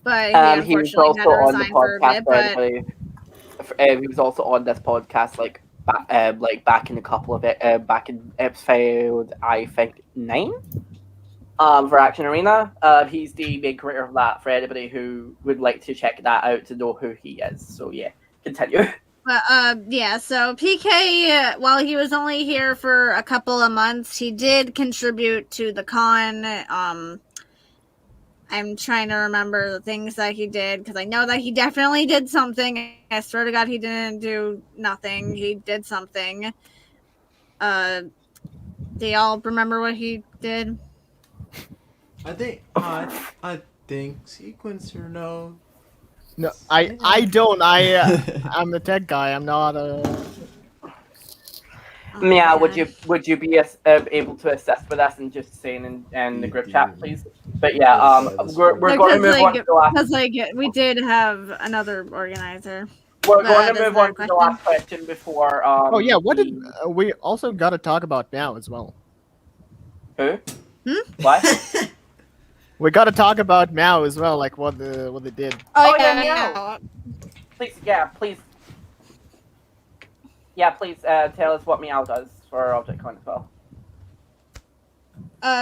But he He was unfortunately had also to on the resign for a podcast. bit. But He was also on this podcast, back in a couple of it, back in episode I think 9. For Action Arena. He's the main creator of that for anybody who would like to check that out to know who he is. So yeah, continue. But yeah, so PK, while he was only here for a couple of months, he did contribute to the con. I'm trying to remember the things that he did because I know that he definitely did something. I swear to God, he didn't do nothing. He did something. Do y'all remember what he did? I think Sequencer knows. No, I don't. I'm the tech guy. I'm not a. Meow, would you be able to assist with us and just saying in the group chat, please? But yeah, we're going to move on to the last. Because we did have another organizer. We're going to move on to the last question before. Oh yeah, what did we also got to talk about now as well? Who? What? We got to talk about Meow as well, like what they did. Oh yeah, Meow. Please, please tell us what Meow does for ObjectCon as well.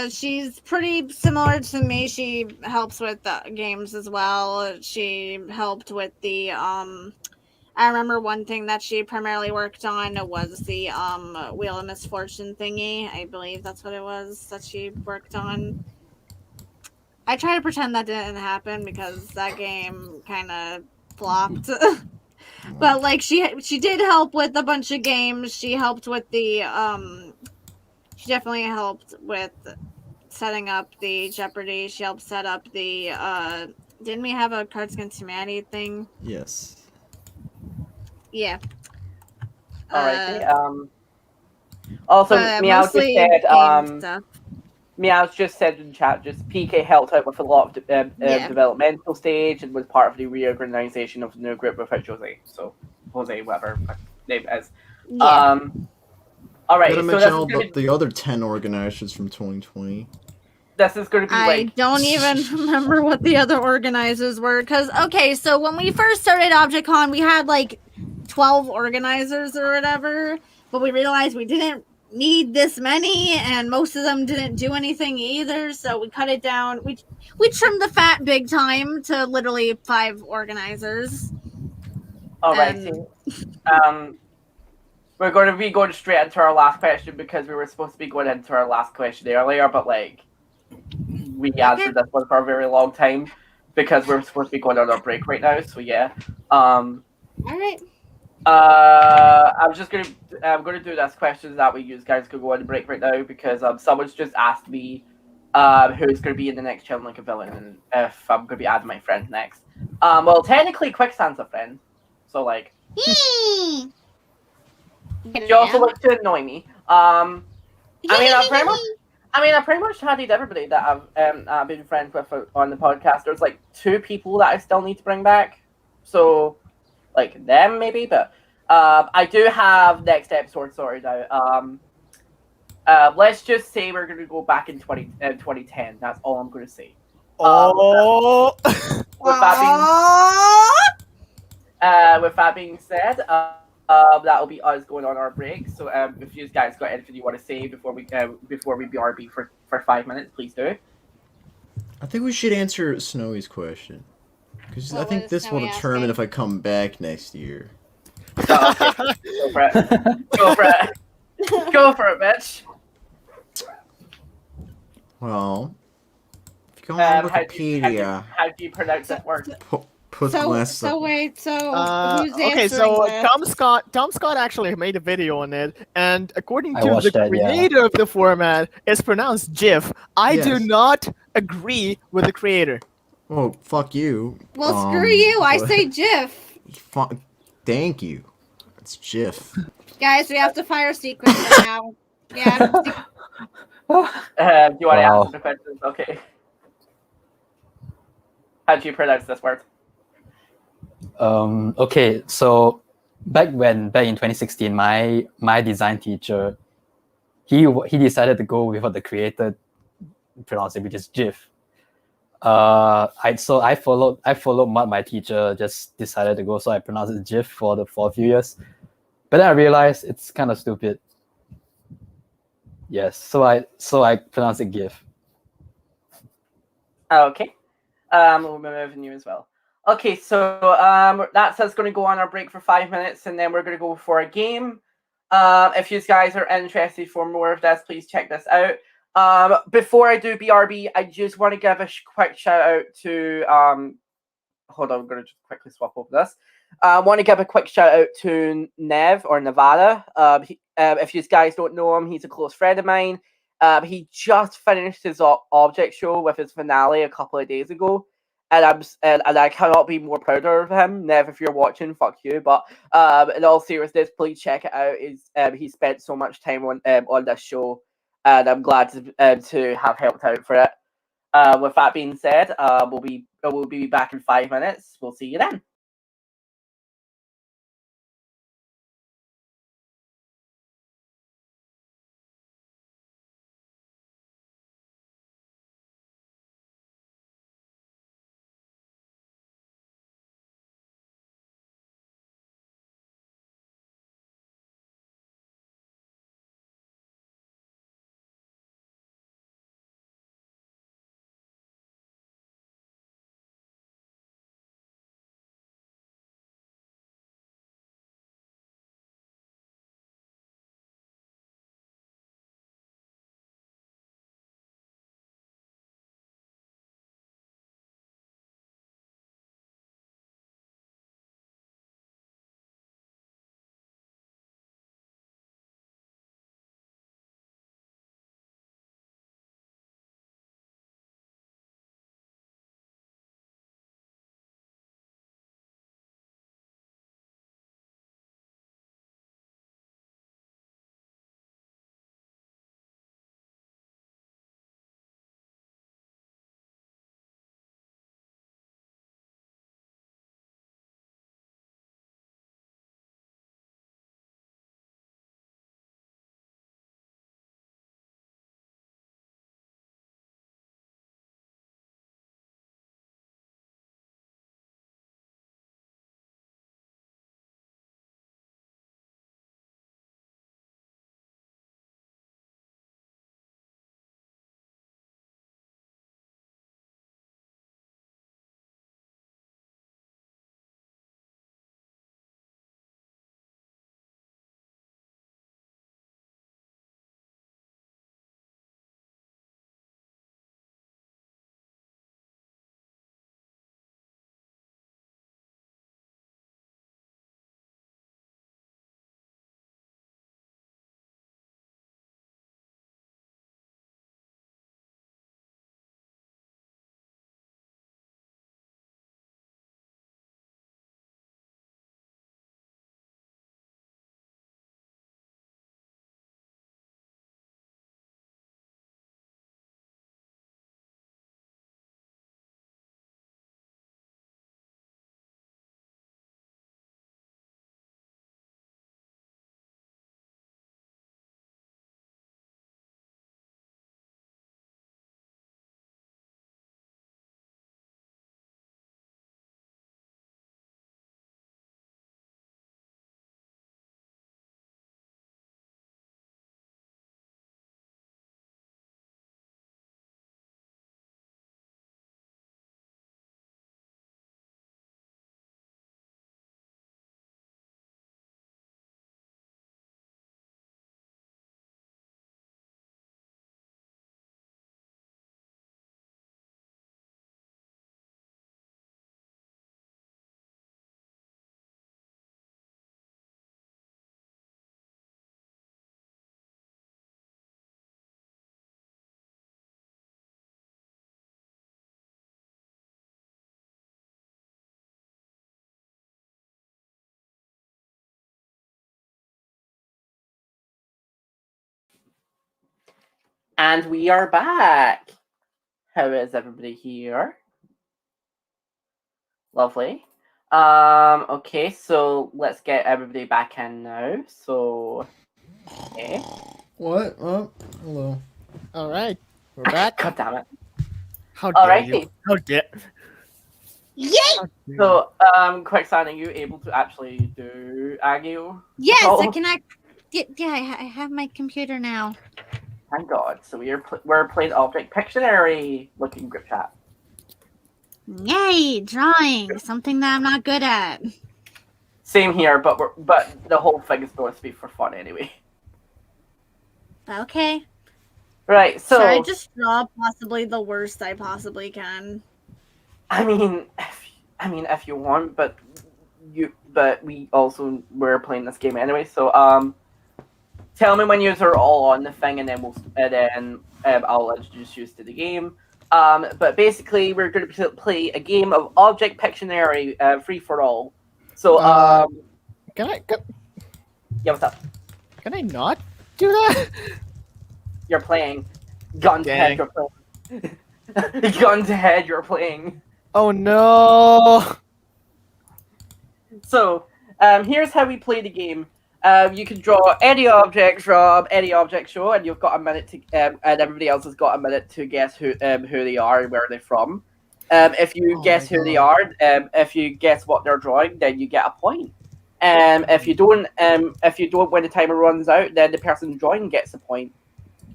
She's pretty similar to me. She helps with the games as well. She helped with the I remember one thing that she primarily worked on was the Wheel of Misfortune thingy. I believe that's what it was that she worked on. I try to pretend that didn't happen because that game kind of flopped. But like she did help with a bunch of games. She helped with the she definitely helped with setting up the Jeopardy. She helped set up the didn't we have a Cards Against Humanity thing? Yes. Yeah. Alrighty. Also, Meow just said Meow's just said in chat, just PK helped out with a lot of developmental stage and was part of the reorganization of the new group without Jose. So, Jose, whatever her name is. Yeah. Alright, Gotta so mention all the other 10 organizers from 2020. This is going to be I don't even remember what the other organizers were. Because, okay, so when we first started ObjectCon, we had like 12 organizers or whatever. But we realized we didn't need this many, and most of them didn't do anything either, so we cut it down. We trimmed the fat big time to literally 5 organizers. Alright, we're going to be going straight into our last question because we were supposed to be going into our last question earlier, but like we answered this one for a very long time because we're supposed to be going on our break right now, so yeah. Alright. I'm gonna do this question that way you guys could go on the break right now because someone's just asked me who's gonna be in the next Chillin like a villain and if I'm gonna be adding my friend next. Well technically Quicksand's a friend. So like she also likes to annoy me. I pretty much handed everybody that I've been friends with on the podcast. There's like 2 people that I still need to bring back. So like them maybe, but I do have next episode sorted out. Let's just say we're gonna go back in 2010. That's all I'm gonna say. With that being said, that'll be us going on our break. So if you guys got anything you want to say before we BRB for 5 minutes, please do. I think we should answer Snowy's question. Because I think this will determine if I come back next year. So, Okay. Go for it. Go for it. Go for it, bitch. Well, if you go on Wikipedia, How do you pronounce this word? put So less. wait, so who's Okay, answering so this? Tom Scott actually made a video on it, and according I to the watched that, yeah. creator of the format, it's pronounced GIF. I do Yes. not agree with the creator. Well, fuck you. Well, screw you. I but- say GIF. Thank you. It's GIF. Guys, we have to fire Sequencer now. Yeah. Do you want to Wow. answer the questions? Okay. How do you pronounce this word? Okay, so back in 2016, my design teacher, he decided to go with what the creator pronounced it, which is GIF. I followed what my teacher just decided to go, so I pronounced it GIF for a few years. But then I realized it's kind of stupid. Yes, so I pronounced it GIF. Okay. We'll be moving you as well. Okay, so that's us going to go on our break for 5 minutes, and then we're going to go for a game. If you guys are interested for more of this, please check this out. Before I do BRB, I just want to give a quick shout out to hold on, I'm going to just quickly swap over this. I want to give a quick shout out to Nev or Nevada. If you guys don't know him, he's a close friend of mine. He just finished his object show with his finale a couple of days ago, and I cannot be more prouder of him. Nev, if you're watching, fuck you. But in all seriousness, please check it out. He spent so much time on this show, and I'm glad to have helped out for it. With that being said, we'll be back in 5 minutes. We'll see you then. And we are back. How is everybody here? Lovely. Okay, so let's get everybody back in now. So, okay. What? Oh, hello. All right, we're back. God damn it. How dare you? Alrighty. How dare? Yay! How dare you. So, Quicksand, are you able to actually do Agio? Yes, Oh. I can. Yeah, I have my computer now. Thank God. So we're playing Object Pictionary looking group chat. Yay, drawing, something that I'm not good at. Same here, but the whole thing is supposed to be for fun anyway. Okay. Right. So Should I just draw possibly the worst I possibly can? I mean, if you want, but we're playing this game anyway. So tell me when you are all on the thing, and then I'll introduce you to the game. But basically, we're going to play a game of Object Pictionary, free for all. So Can I? yeah, what's up? Can I not do that? You're playing. Gun to head, Dang. you're playing. Gun to head, you're playing. Oh no! So, here's how we play the game. You can draw any object from any object show, and you've got a minute to, and everybody else has got a minute to guess who they are and where they're from. If you guess who they are, if you guess what they're drawing, then you get a point. If you don't when the timer runs out, then the person drawing gets a point.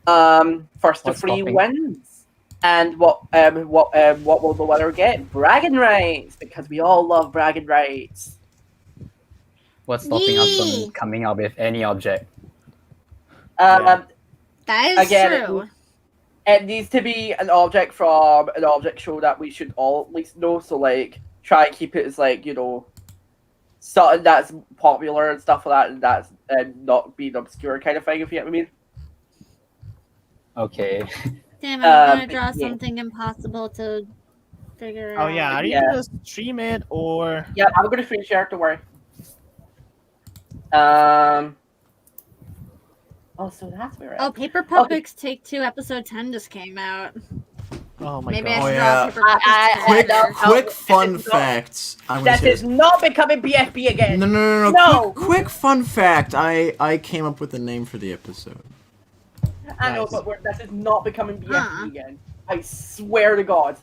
First to What's three stopping? wins. And what will the winner get? Bragging rights, because we all love bragging rights. What's stopping us Yee. from coming up with any object? Yeah. That is Again, true. It needs to be an object from an object show that we should all at least know. So like, try and keep it as like, something that's popular and stuff like that, and that's not being obscure kind of thing. If you get what I mean. Okay. Damn, I'm gonna draw yeah. something impossible to figure out. Oh yeah, are you Yeah. gonna stream it or? Yeah, I'm gonna screen share. Don't worry. Oh, so that's where. Oh, Paper Puppets Take 2 episode 10 just came out. Oh my Maybe god. I Oh, should yeah. draw Paper Puppets I- Quick, together. quick fun This is not- facts. I'm gonna That say is not becoming BFB again. No. No! Quick fun fact. I came up with a name for the episode. I know, Nice. but that is not becoming BFB Uh-uh. again. I swear to God.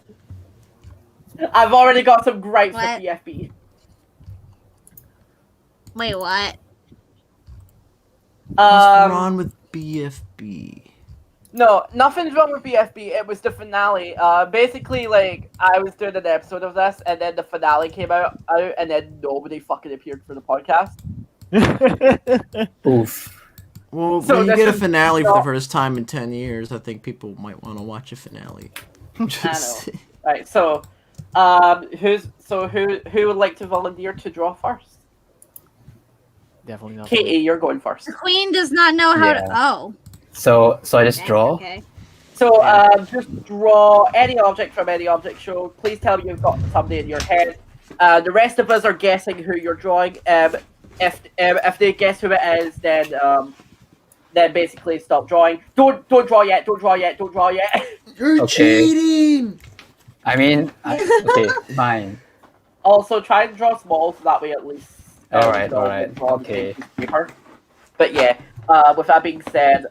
I've already got some gripes What? with BFB. Wait, what? What's wrong with BFB? No, nothing's wrong with BFB. It was the finale. Basically, like, I was doing an episode of this, and then the finale came out, and then nobody fucking appeared for the podcast. Oof. Well, So when you this get a is finale for the not- first time in 10 years, I think people might want to watch a finale. Just- Right, so, who would like to volunteer to draw first? Definitely not. Katie, you're going first. The queen does not know how to. Yeah. Oh. So I just Okay, draw. Okay. So, just draw any object from any object show. Please tell me you've got somebody in your head. The rest of us are guessing who you're drawing. If they guess who it is, then basically stop drawing. Don't draw yet. Don't draw yet. Don't draw yet. You're Okay. cheating! I mean, okay, fine. Also, try and draw small, so that way at least. Alright, they'll alright, draw the okay. same piece of paper. But yeah, with that being said,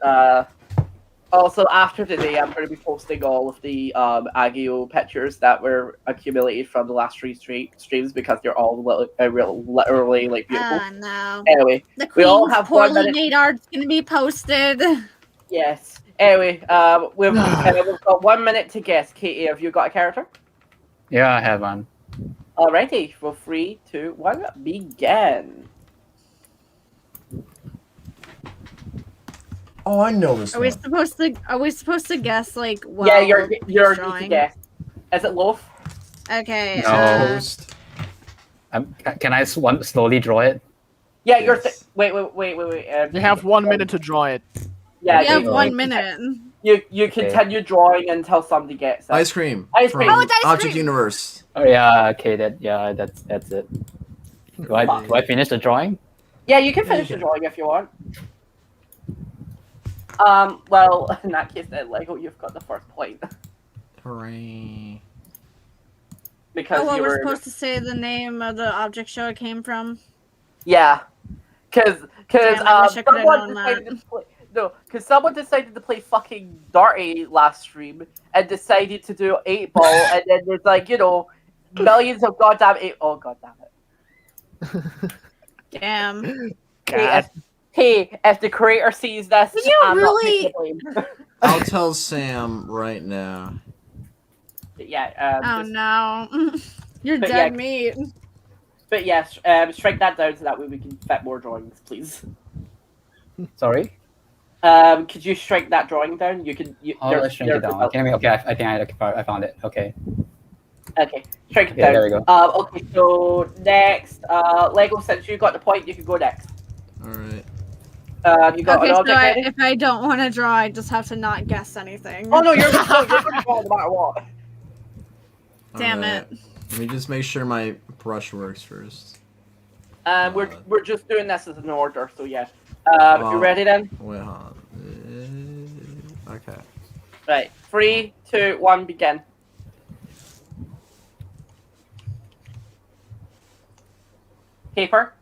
also after today, I'm going to be posting all of the Agio pictures that were accumulated from the last three streams because they're all literally like beautiful. Oh no. Anyway, The we all queen's have 1 poorly minute. made art's gonna be posted. Yes. Anyway, we've got 1 minute to guess. Katie, have you got a character? Yeah, I have one. Alrighty, for 3, 2, 1, begin. Oh, I know this Are we one. supposed to guess like what? Yeah, you're need to drawing? guess. Is it loaf? Okay. No. Toast. Can I slowly draw it? Yeah, you're. Yes. Wait. You have 1 minute to draw it. Yeah, we have you- 1 minute. You continue drawing until somebody gets it. Ice cream. Ice from cream. Oh, it's ice Object cream. Universe. Oh yeah, okay, that's it. Do I finish the drawing? Yeah, you can finish the drawing if you want. Well, in that case, then Lego, you've got the first point Hooray. because Oh, well, you we're were. supposed to say the name of the object show it came from. Yeah, because Damn, I wish I could have someone known decided that. to play. No, because someone decided to play fucking Darty last stream and decided to do 8-ball, and then there's like millions of goddamn 8. Oh goddamn it! Damn. God. Hey, if the creator sees this, Did you I'm really- not taking the blame. I'll tell Sam right now. But yeah. Oh no. You're But dead yeah. meat. But yes, shrink that down so that way we can fit more drawings, please. Sorry. Could you shrink that drawing down? You can. Let's shrink it down. Okay, I think I found it. Okay. Okay, shrink it Yeah, down. there we go. Okay, so next, Lego, since you got the point, you can go next. Alright. You got Okay, an so object ready? if I don't want to draw, I just have to not guess anything. Oh no, you're going to draw no matter what. Damn Alright. it. Let me just make sure my brush works first. We're just doing this as an order, so yeah. If you're ready then? Wait, hold on. Okay. Right, 3, 2, 1, begin. Paper.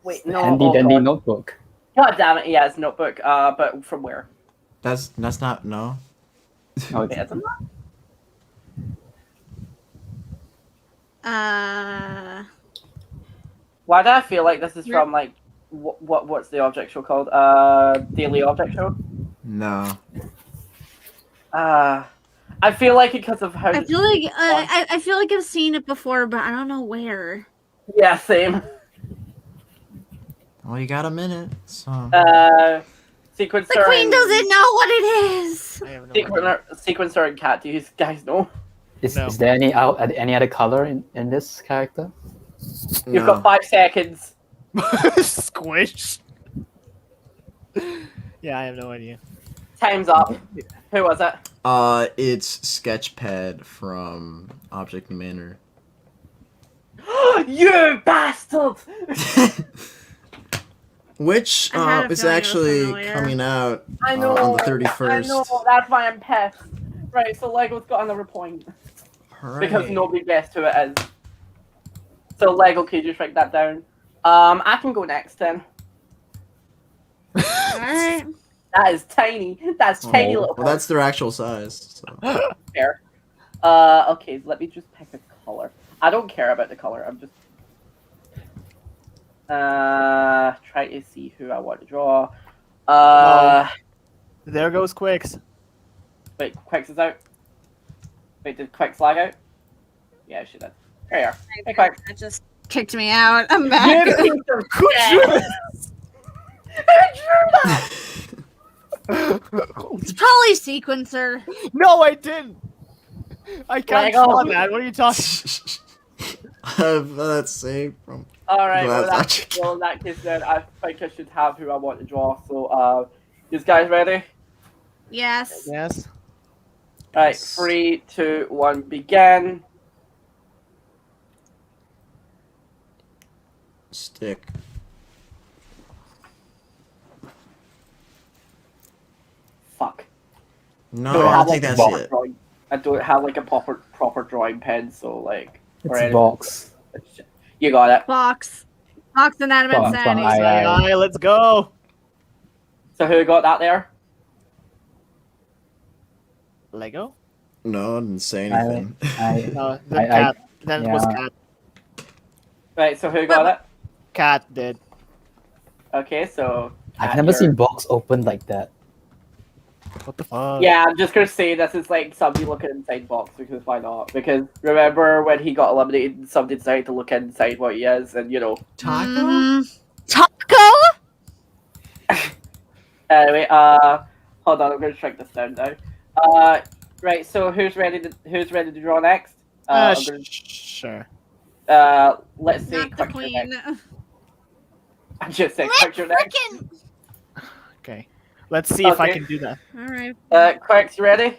Wait, no. Handy oh, dandy God. notebook. God damn it, yeah, it's notebook. But from where? That's not no. Oh, Wait, isn't that? Why do I feel like this is You're- from like what's the object show called? Daily Object Show. No. I feel like because of how. I feel like I feel like I've seen it before, but I don't know where. Yeah, same. Well, you got a minute, so. Sequencer. The queen and- doesn't know what it is. I have no idea. Sequencer and Cat. Do you guys know? Is No. there any other color in this character? You've got 5 seconds. Squish. Yeah, I have no idea. Time's up. Who was it? It's Sketchpad from Object Manor. You bastard! Which I had a is feeling it was actually familiar. coming out I know. on the I 31st. know. That's why I'm pissed. Right, so Lego's got another point because Hooray. nobody guessed who it is. So Lego, could you shrink that down? I can go next then. Alright. That is tiny. That's tiny little. Well, that's their actual size. So. Fair. Okay, let me just pick a color. I don't care about the color. I'm just try to see who I want to draw. There goes Quicks. Wait, Quicks is out. Wait, did Quicks lag out? Yeah, she did. There you are. Hey, Quicks. That just kicked me out. I'm back. Who drew this? Who drew that? It's probably Sequencer. No, I didn't. I can't Lego. draw that. What are you talking? That's saved from. Alright, Well, well, that's- in that case then, I think I should have who I want to draw. So, you guys ready? Yes. Yes. Alright, 3, 2, 1, begin. Stick. Fuck. No, Don't I have, don't think like, a that's proper it. drawing- I don't have like a proper drawing pen, so like. It's or a anything. box. You got it. Fox. Fox Inanimate Fox, Insanity. Aye. Aye, let's go. So who got that there? Lego? No, I didn't say anything. No, then I- Cat. Then it was yeah. Cat. Right, so who got it? Cat did. Okay, so. I've never seen box open like that. What the fuck? Yeah, I'm just gonna say this is like somebody looking inside box because why not? Because remember when he got eliminated, somebody decided to look inside what he is, and Taco? Taco? Anyway, hold on, I'm gonna shrink this down now. Right, so who's ready to draw next? I'm gonna- Sure. let's see. Not the Quick, you're queen. next. I just said Let's quick, you're next. frickin'. Okay. Let's see if I Okay. can do that. Alright. Quicks, you ready?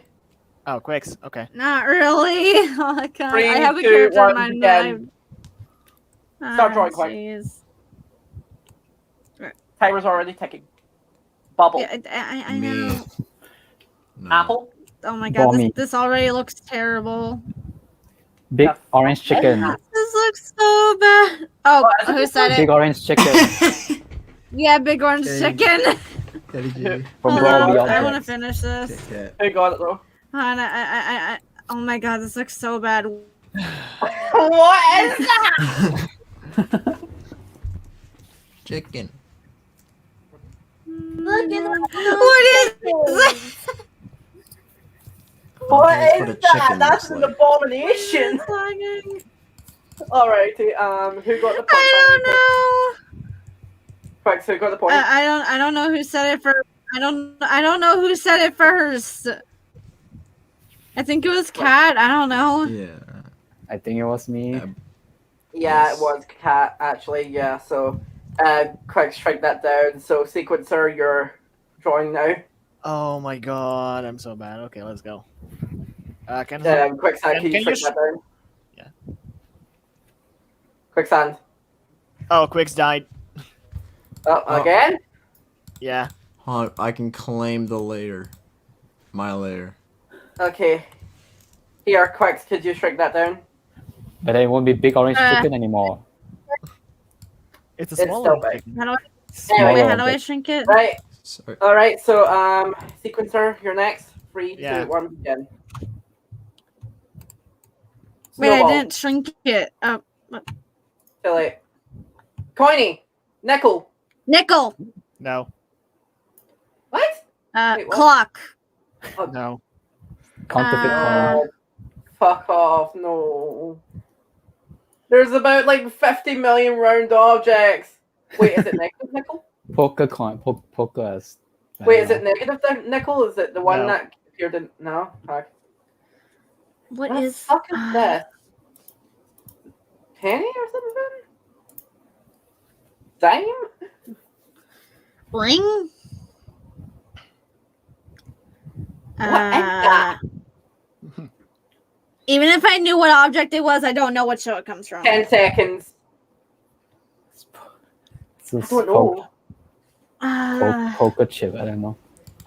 Oh, Quicks. Okay. Not really. Oh, God. Three, I have a two, character in one, mind. begin. But Start drawing quick. jeez. Timer's already ticking. Bubble. Yeah, I Me. know. No. Apple. Oh my god, Bommy. this already looks terrible. Big The orange fuck is chicken. that? This looks so bad. Oh, What, is it who this said Big it? orange chicken Yeah, big orange Okay. chicken. Teddy G. from Hold Brawl on, the I want to Objects. finish this. Kit Who got it though? Hold on, oh my god, this looks so bad. What is that? Kat. Chicken. Look at what is this? What That's what is a that? chicken That's looks an like. abomination. Alrighty. Who got the point? I don't know. Quicks, who got the point? I don't know who said it for. I don't know who said it first. I think it was Kat. I don't know. Yeah. I think it was me. Yeah, yes. it was Cat actually. Yeah, so Quicks, strike that down. So Sequencer, you're drawing now. Oh my god, I'm so bad. Okay, let's go. Quicksand, can you strike that down? Yeah. Quicksand. Oh, Quicks died. Oh, again? Yeah. I can claim the layer. My layer. Okay. Here, Quicks, could you shrink that down? But it won't be big orange chicken anymore. It's a It's smaller still big. chicken. How do Smaller wait, how do I object. shrink it? Right. Sorry. Alright, so Sequencer, you're next. 3, Yeah. 2, 1, begin. Wait, I Snowball. didn't shrink it. Too late. Coiny. Nickel. Nickel. No. What? Wait, what? Clock. No. Counterfeit Uh, coin. Oh, fuck off. No. There's about like 50 million round objects. Wait, is it negative nickel? Poker coin. Poker as. I Wait, don't is know. it negative nickel? Is it the one No. that appeared in. No? Fuck. What What is? the fuck is this? Penny or something? Dime? Bling? What is that? Even if I knew what object it was, I don't know what show it comes from. 10 seconds. It's I a don't know. poker chip. I don't know.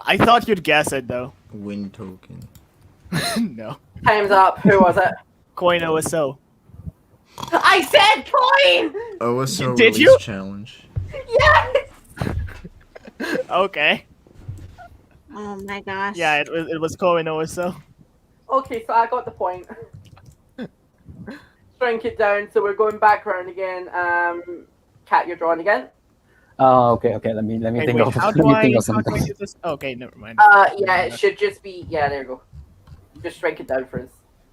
I thought you'd guess it though. Win token. No. Time's up. Who was it? Coin OSO. I said coin! OSO Did release you? challenge. Yes! Okay. Oh my gosh. Yeah, it was coin OSO. Okay, so I got the point. Shrink it down, so we're going back around again. Kat, you're drawing again. Oh, okay. Let me Hey, think wait, of how let do me I think of how do something. I do this? Okay, never mind. Yeah, it should just be. Yeah, there you go. Just shrink it down for us.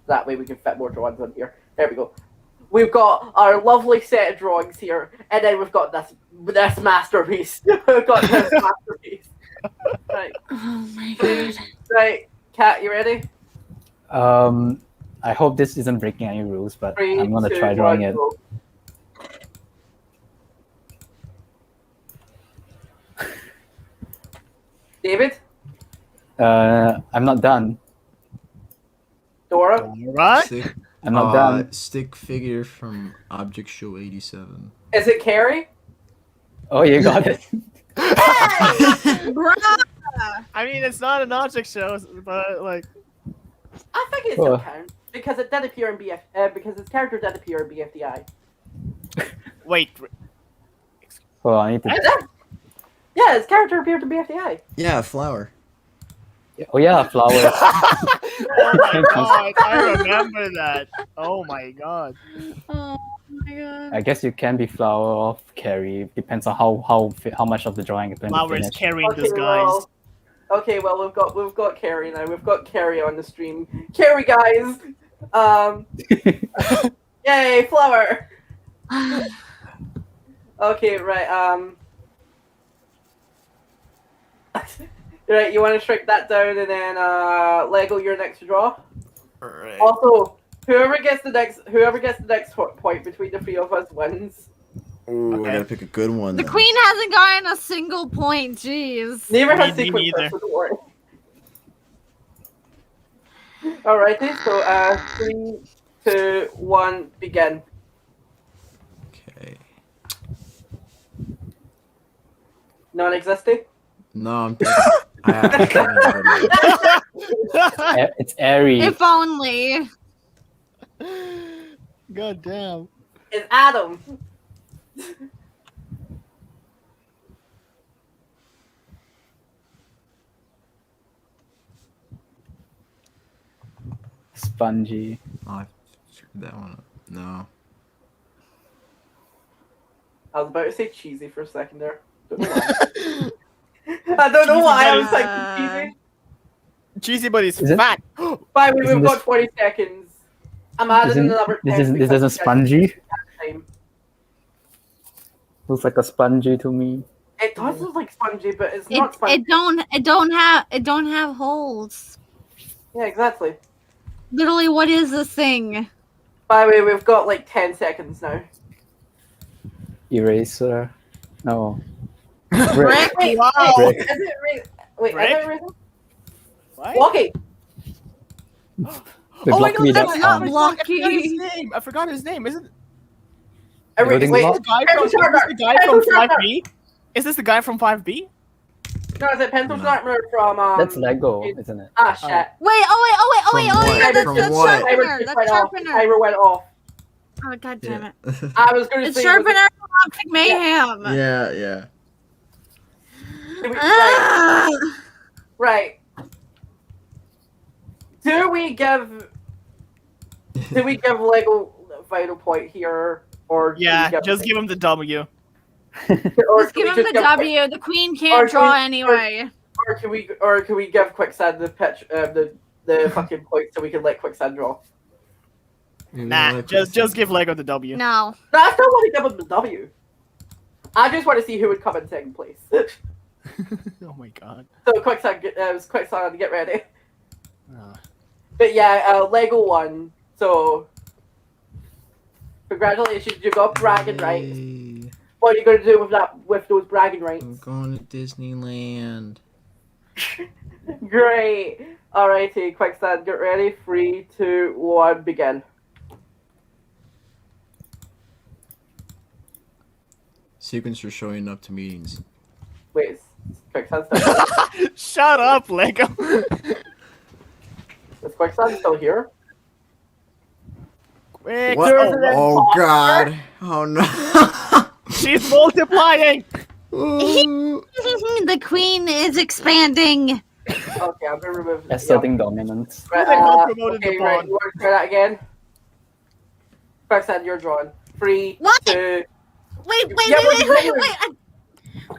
That way we can fit more drawings on here. There we go. We've got our lovely set of drawings here, and then we've got this masterpiece. We've got this masterpiece. Right, Oh my god. right. Kat, you ready? I hope this isn't breaking any rules, but 3, I'm gonna 2, try drawing 1, it. go. David, I'm not done. Dora, Alright. Stick, I'm not done. Stick figure from Object Show 87. is it Carrie? Oh, you got it. Bruh. I mean, it's not an object show, but like, I think it still counts because it did appear in because his character did appear in BFDI. wait. Oh, I need to. Is it? Yeah, his character appeared in BFDI. Yeah, flower. Oh yeah, flowers. Oh my god, I remember that. Oh my god. Oh my god. I guess you can be flower or carry. Depends on how much of the drawing is going to Flowers finish. carrying Okay, disguise. well, we've got Carrie now. We've got Carrie on the stream. Carrie, guys. Yay, flower. Okay, right. Right, you want to shrink that down, and then Lego, you're next to draw. Alright. Also, whoever gets the next point between the three of us wins. Ooh, Okay. I gotta pick a good one. The then. queen hasn't gotten a single point. Jeez. Neither has Me Sequencer, neither. so don't worry. Alrighty, so 3, 2, 1, begin. Okay. Non-existing? No, I It's airy. If only. God damn. It's Adam. Spongy. Oh, I screwed that one up. No. I was about to say cheesy for a second there. Don't know why. I don't know why I was like cheesy. Cheesy, but he's Is it? fat. By the way, Isn't we've got this- 20 seconds. I'm adding Isn't, another 10 this isn't because spongy. time. Looks like a spongy to me. It does look like spongy, but it's not It spongy. it don't have holes. Yeah, exactly. Literally, what is this thing? By the way, we've got like 10 seconds now. Eraser. No. Brick? Wait, Wow. wait, is it wait, Brick? is it reason? What? Walkie! They Oh, I blocked know me that's that not time. blocked. I forgot his name. I forgot his name. Isn't Loading Wait, block? the guy Pencil from, sharpener! is this the guy Pencil from sharpener! 5B? Is this the guy from 5B? No, is it pencil No. sharpener from That's Lego, isn't it? Ah, shit. Wait, oh wait, From what? yeah, that's From that's what? Timer sharpener. just That's went off. sharpener. Timer went off. Oh god damn Yeah. it! I was gonna It's say sharpener from Optic Mayhem. Yeah. Right. Ah! Right. Do we give Lego vital point here, or do Yeah, we just give him the W. or Just can give we him the W. The queen or can't can draw we- anyway. or can we give Quicksand the pitch the fucking point so we can let Quicksand draw? Nah, just give Lego the W. No. No, I still want to give him the W. I just want to see who would come in second place. Oh my god. So Quicksand, get ready. Ah. But yeah, Lego won. So congratulations, you got bragging rights. Yay. What are you gonna do with those bragging I'm rights? going to Disneyland. Great. Alrighty, Quicksand, get ready. 3, 2, 1, begin. Sequencer showing up to meetings. Wait, is Quicksand still Shut up, Lego. is Quicksand still here? Quick. What? There's an Oh imposter. god. Oh no. She's multiplying. Ooh. The queen is expanding. Okay, I'm gonna remove Asserting dominance. Right, They got promoted okay, to right, pawn. you want to try that again? Quicksand, you're drawn. 3, What? 2. Wait. Yeah, we're doing-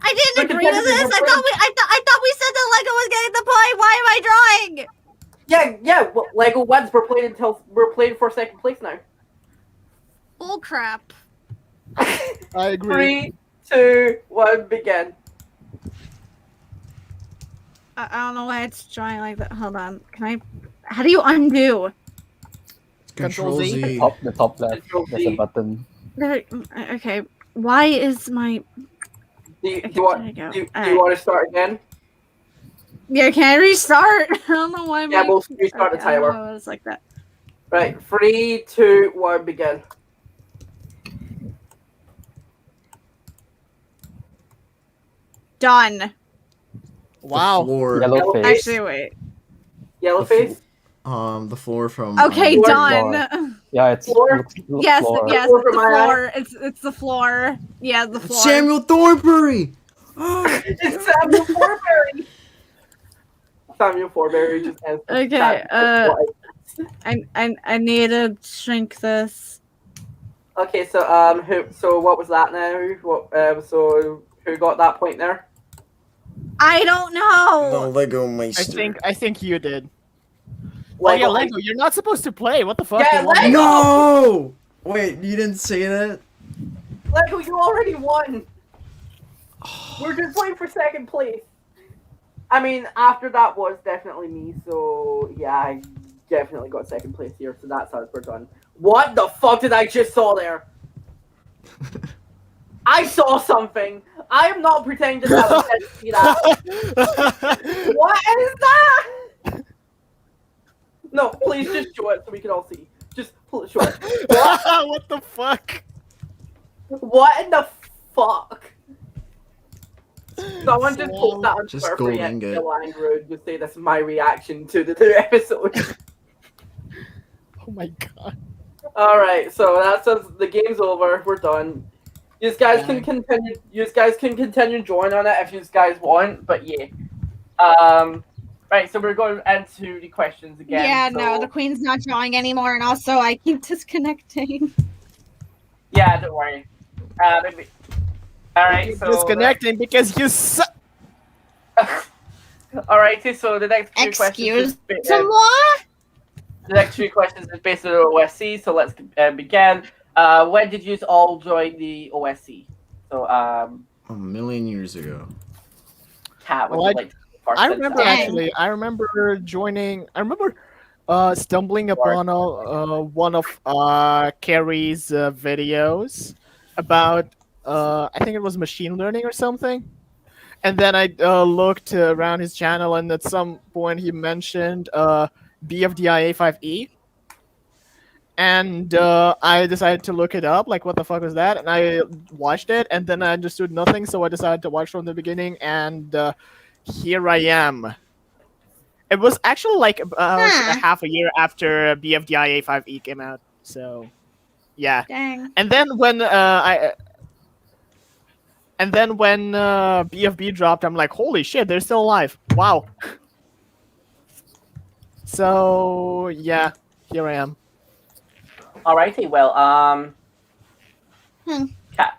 I didn't We're agree to competitive, this. we're I thought we said that Lego was getting the point. Why am I drawing? Yeah. Well, Lego wins. We're playing for second place now. Bull crap. I agree. 3, 2, 1, begin. I don't know why it's drawing like that. Hold on. Can I? How do you undo? Control Z. Z. The top left. Control There's a Z. button. Okay. Why is my? Do you Okay, want? there you go. Do you Alright. want to start again? Yeah, can I restart? I don't know why. Yeah, we'll restart the I don't know timer. why it was like that. Right. 3, 2, 1, begin. Done. Wow. The floor. Yellow face. Actually, wait. Yellow The face. The floor from. Okay, Floor. done. Yeah, it's Floor? Yes, floor. yes, Floor it's the for my floor. It's the floor. Yeah, the floor. Samuel Thornbury. Oh. It's Samuel Forbury. Samuel Forbury just has. Okay, I need to shrink this. Okay, so what was that now? So who got that point there? I don't The know. Lego Meister. I think you did. Oh yeah, Lego, you're not supposed to play. What the fuck? Yeah, You want- Lego! No. Wait, you didn't say that. Lego, you already won. We're just playing for second place. I mean, after that was definitely me, so yeah, I definitely got second place here, so that's how we're done. What the fuck did I just saw there? I saw something. I am not pretending that I didn't see that. What is that? No, please just show it so we can all see. Just show it. What? What the fuck? What in the fuck? Someone just post that on Just Twitter gold yet, ingot. Kill Android, just say this is my reaction to the new episode. Oh my god. Alright, so that's us. The game's over. We're done. You guys can Dang. continue. You guys can continue join on it if you guys want. But yeah. Right. So we're going into the questions again. Yeah, so, no, the queen's not drawing anymore, and also I keep disconnecting. Yeah, don't worry. Maybe. All right. So Disconnecting because you suck. All right. So the next few Excuse questions. Moi? The next few questions is based on the OSC. So let's begin. When did you all join the OSC? So A million years ago. Kat, would Well, you like to go first? I remember Dang. actually. I remember joining. I remember stumbling upon one of Carrie's videos about I think it was machine learning or something. And then I looked around his channel, and at some point he mentioned BFDI A5E. And I decided to look it up, like what the fuck was that? And I watched it, and then I understood nothing, so I decided to watch from the beginning, and here I am. It was actually like about Huh. half a year after BFDI A5E came out, so yeah. Dang. And then when BFB dropped, I'm like, holy shit, they're still alive! Wow. So yeah, here I am. Alrighty. Well, Hmm.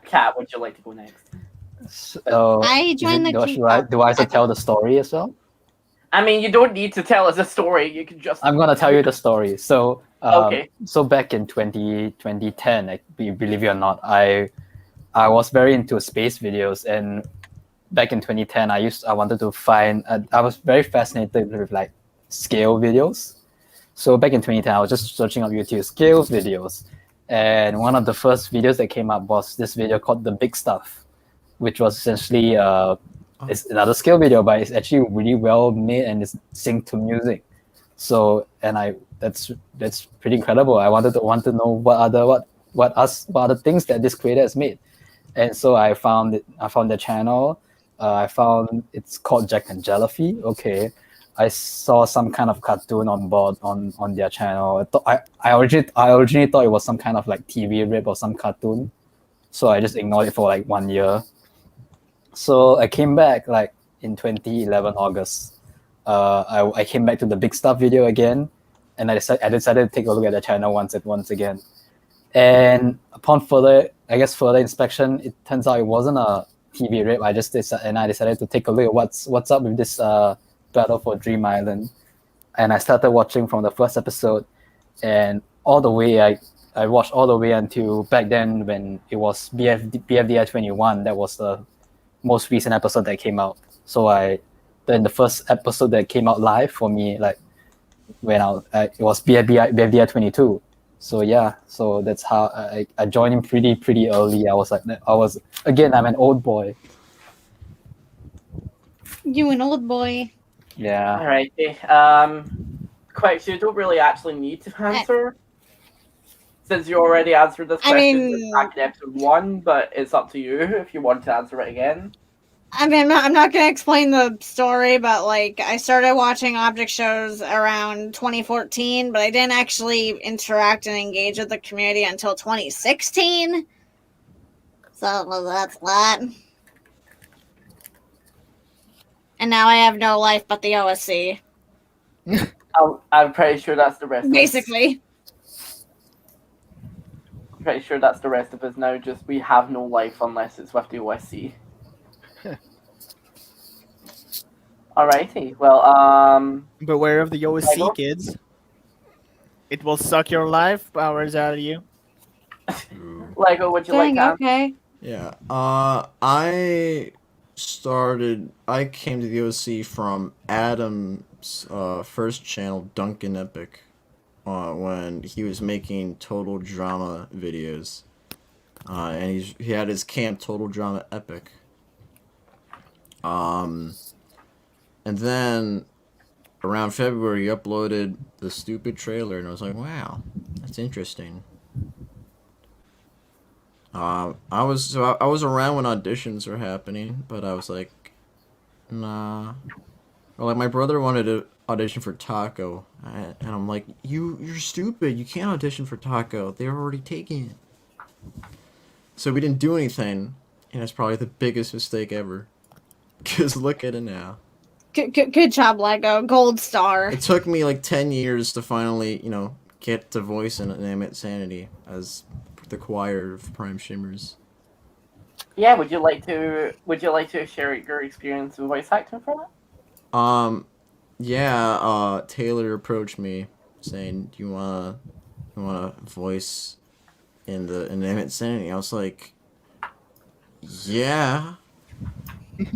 Kat, would you like to go next? So, I joined the do I have to tell the story as well? I mean, you don't need to tell us a story. You can just. I'm gonna tell you the story. So, Okay. So back in 2010, like, believe it or not, I was very into space videos, and back in 2010, I wanted to find. I was very fascinated with like scale videos. So back in 2010, I was just searching up YouTube scales videos, and one of the first videos that came up was this video called "The Big Stuff," which was essentially it's another scale video, but it's actually really well made and it's synced to music. So, and that's pretty incredible. I want to know what other things that this creator has made, and so I found the channel. I found it's called Jack and Jellyfy. Okay, I saw some kind of cartoon on board on their channel. I originally thought it was some kind of like TV rip or some cartoon, so I just ignored it for like 1 year. So I came back like in 2011 August. I came back to the Big Stuff video again, and I decided to take a look at the channel once again. And upon further inspection, it turns out it wasn't a TV rip. I decided to take a look at what's up with this Battle for Dream Island, and I started watching from the first episode, and all the way I watched all the way until back then when it was BFDI 21. That was the most recent episode that came out. So then the first episode that came out live for me, like when it was BFDI 22. So yeah, so that's how I joined in pretty early. I'm an old boy. You an old boy. Yeah. Alrighty. Quicks, you don't really actually need to answer, since you already answered this I question mean- back in episode 1. But it's up to you if you want to answer it again. I mean, I'm not gonna explain the story, but like, I started watching object shows around 2014, but I didn't actually interact and engage with the community until 2016. So that's that. And now I have no life but the OSC. I'm pretty sure that's the rest of us. Basically. I'm pretty sure that's the rest of us now. Just we have no life unless it's with the OSC. Alrighty. Well, Beware of the OSC, Lego? kids. It will suck your life powers out of you. Lego, would you like Dang, to answer? okay. Yeah. I came to the OC from Adam's first channel, Duncan Epic, when he was making Total Drama videos. And he had his camp Total Drama Epic. And then around February, he uploaded the stupid trailer, and I was like, wow, that's interesting. I was around when auditions were happening, but I was like, nah. Or like my brother wanted to audition for Taco, and I'm like, you're stupid. You can't audition for Taco. They're already taking it. So we didn't do anything, and it's probably the biggest mistake ever. Cause look at it now. Good job, Lego. Gold star. It took me like 10 years to finally, get to voice in Animate Sanity as the choir of Prime Shimmers. Yeah, would you like to share your experience with voice acting for that? Yeah, Taylor approached me saying, "Do you wanna voice in Animate Sanity?" I was like, "Yeah,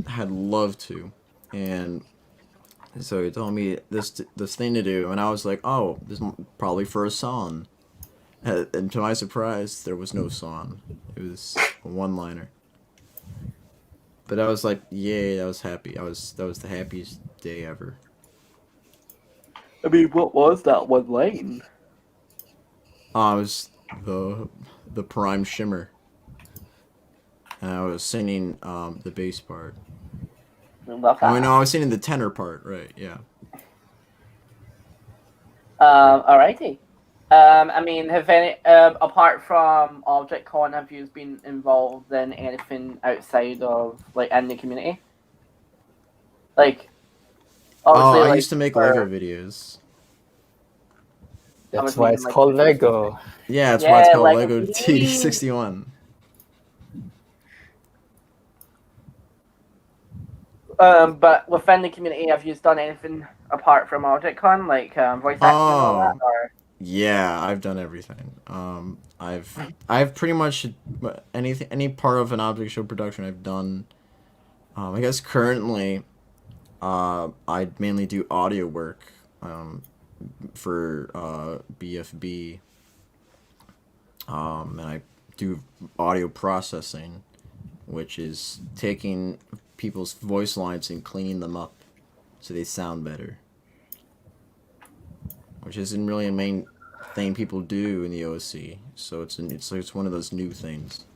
I'd love to." And so he told me this thing to do, and I was like, "Oh, this is probably for a song." And to my surprise, there was no song. It was a one-liner. But I was like, "Yay!" I was happy. That was the happiest day ever. I mean, what was that one line? It was the Prime Shimmer, and I was singing the bass part. I love that. Oh no, I was singing the tenor part, right? Yeah. Alrighty. I mean, have any apart from ObjectCon, have you been involved in anything outside of like in the community? Like, obviously, I used to make Lego videos. That's why it's called Lego. Yeah, that's why it's called Lego Lego TD61. But within the community, have you done anything apart from ObjectCon, like voice acting and all that? Or? Yeah, I've done everything. I've pretty much any part of an object show production I've done. I guess currently, I mainly do audio work. For BFB. And I do audio processing, which is taking people's voice lines and cleaning them up so they sound better. Which isn't really a main thing people do in the OC, so it's one of those new things.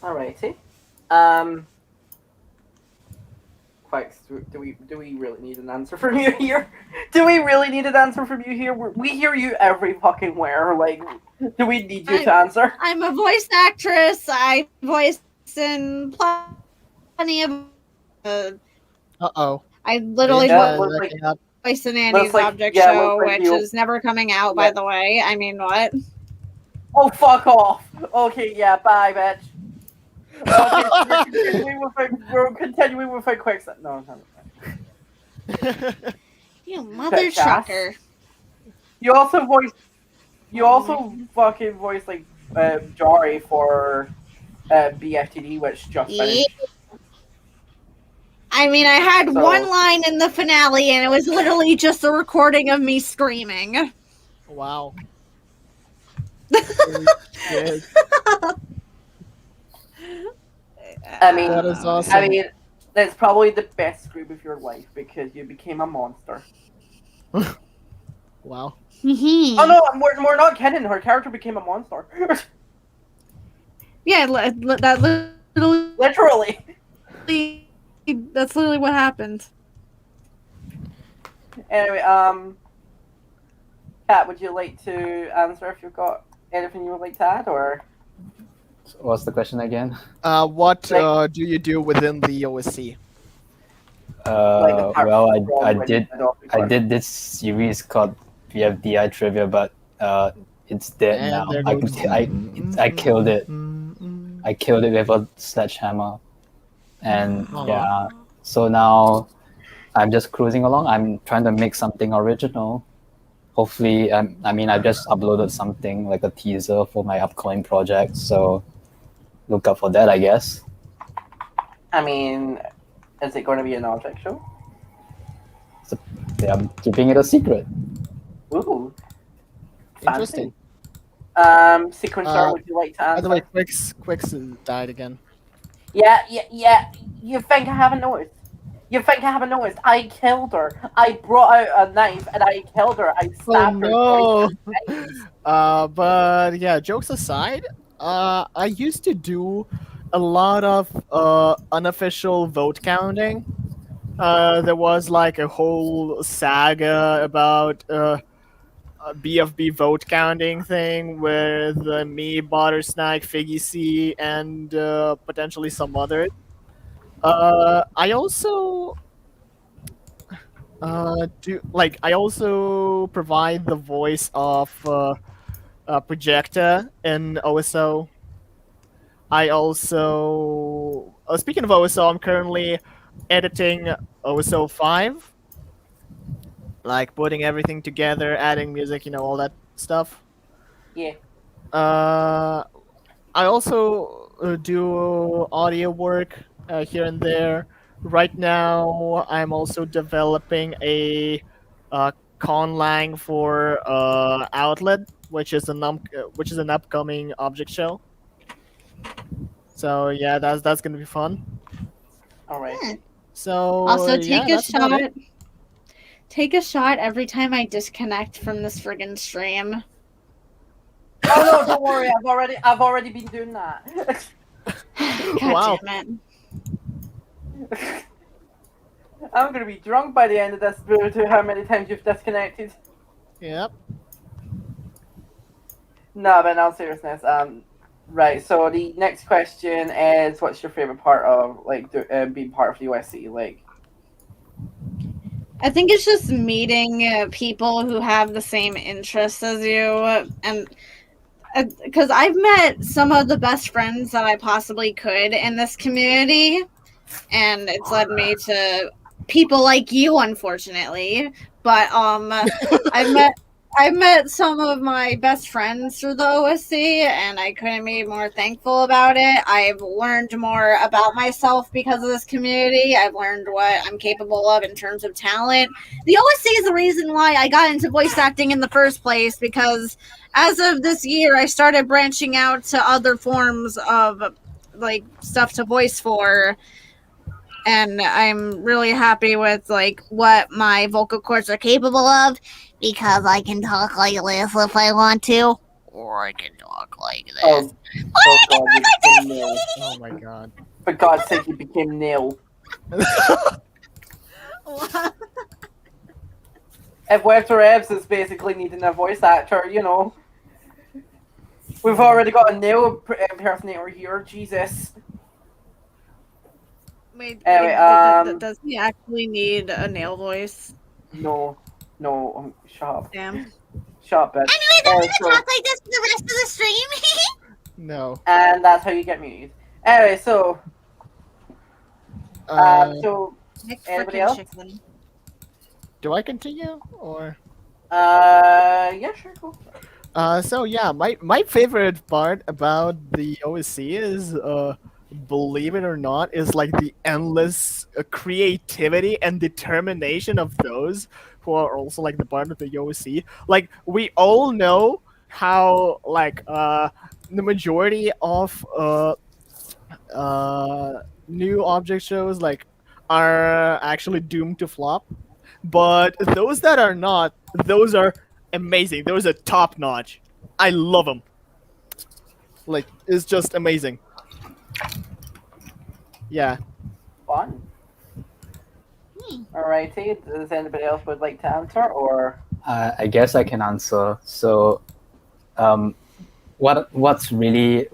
Alrighty. Quicks, do we really need an answer from you here? Do we really need an answer from you here? We hear you every fucking where. Like, do we need you to answer? I'm a voice actress. I voice in plenty of. I literally voice in Annie's Object Show, which is never coming out, by the way. I mean, what? Oh, fuck off. Okay, yeah, bye, bitch. We're continuing with a quick. No. You mother trucker. You also fucking voiced like Jari for BFTD, which just finished. I mean, I had one line in the finale, and it was literally just a recording of me screaming. Wow. I mean, that is awesome. I mean, that's probably the best scream of your life because you became a monster. Wow. Mm-hmm. Oh no, we're not kidding. Her character became a monster. Yeah, that literally. That's literally what happened. Anyway, Kat, would you like to answer if you've got anything you would like to add, or? What's the question again? What do you do within the OSC? Well, I did this series called BFDI Trivia, but it's dead now. I killed it. I killed it with a sledgehammer, and yeah. So now I'm just cruising along. I'm trying to make something original. Hopefully, I mean, I just uploaded something like a teaser for my upcoming project. So look out for that, I guess. I mean, is it going to be an object show? So, yeah, I'm keeping it a secret. Ooh. Interesting. Sequencer, would you like to answer? By the way, Quicks died again. Yeah. You think I haven't noticed? I killed her. I brought out a knife and I killed her. I stabbed her. But yeah, jokes aside, I used to do a lot of unofficial vote counting. There was like a whole saga about a BFB vote counting thing with me, Buttersnack, Figgy C, and potentially some others. I also I also provide the voice of Projecta in OSO. I also speaking of OSO, I'm currently editing OSO 5, like putting everything together, adding music, all that stuff. Yeah. Uh, I also do audio work here and there. Right now, I'm also developing a conlang for Outlet, which is an upcoming object show. So yeah, that's gonna be fun. All right. Hmm. So Also, yeah, that's about it. take a shot every time I disconnect from this friggin' stream. Oh no, don't worry. I've already been doing that. God Wow. damn it. I'm gonna be drunk by the end of this due to how many times you've disconnected. Yep. No, but in all seriousness, right. So the next question is, what's your favorite part of being part of the USC? Like, I think it's just meeting people who have the same interests as you, and because I've met some of the best friends that I possibly could in this community, and it's led me to people like you, unfortunately. But I've met some of my best friends through the OSC, and I couldn't be more thankful about it. I've learned more about myself because of this community. I've learned what I'm capable of in terms of talent. The OSC is the reason why I got into voice acting in the first place, because as of this year, I started branching out to other forms of like stuff to voice for, and I'm really happy with like what my vocal cords are capable of, because I can talk like this if I want to, or I can talk like this. oh God, you became Neil. Oh my god. For God's sake, you became Neil. If Webster Evs is basically needing a voice actor, we've already got a Neil impersonator here. Jesus. Wait, Anyway, does he actually need a nail voice? No, shut up. Damn. Shut up, bitch. Anyway, I'm gonna so- talk like this for the rest of the stream. No. And that's how you get muted. Anyway, so Nick Anybody frickin' else? chicken. Do I continue or? Yeah, sure, cool. So yeah, my favorite part about the OSC is, believe it or not, is like the endless creativity and determination of those who are also like the part of the OSC. Like we all know how like the majority of new object shows like are actually doomed to flop, but those that are not, those are amazing. Those are top notch. I love them. Like, it's just amazing. Yeah. Fun. Alrighty. Does anybody else would like to answer, or? I guess I can answer. So, what I really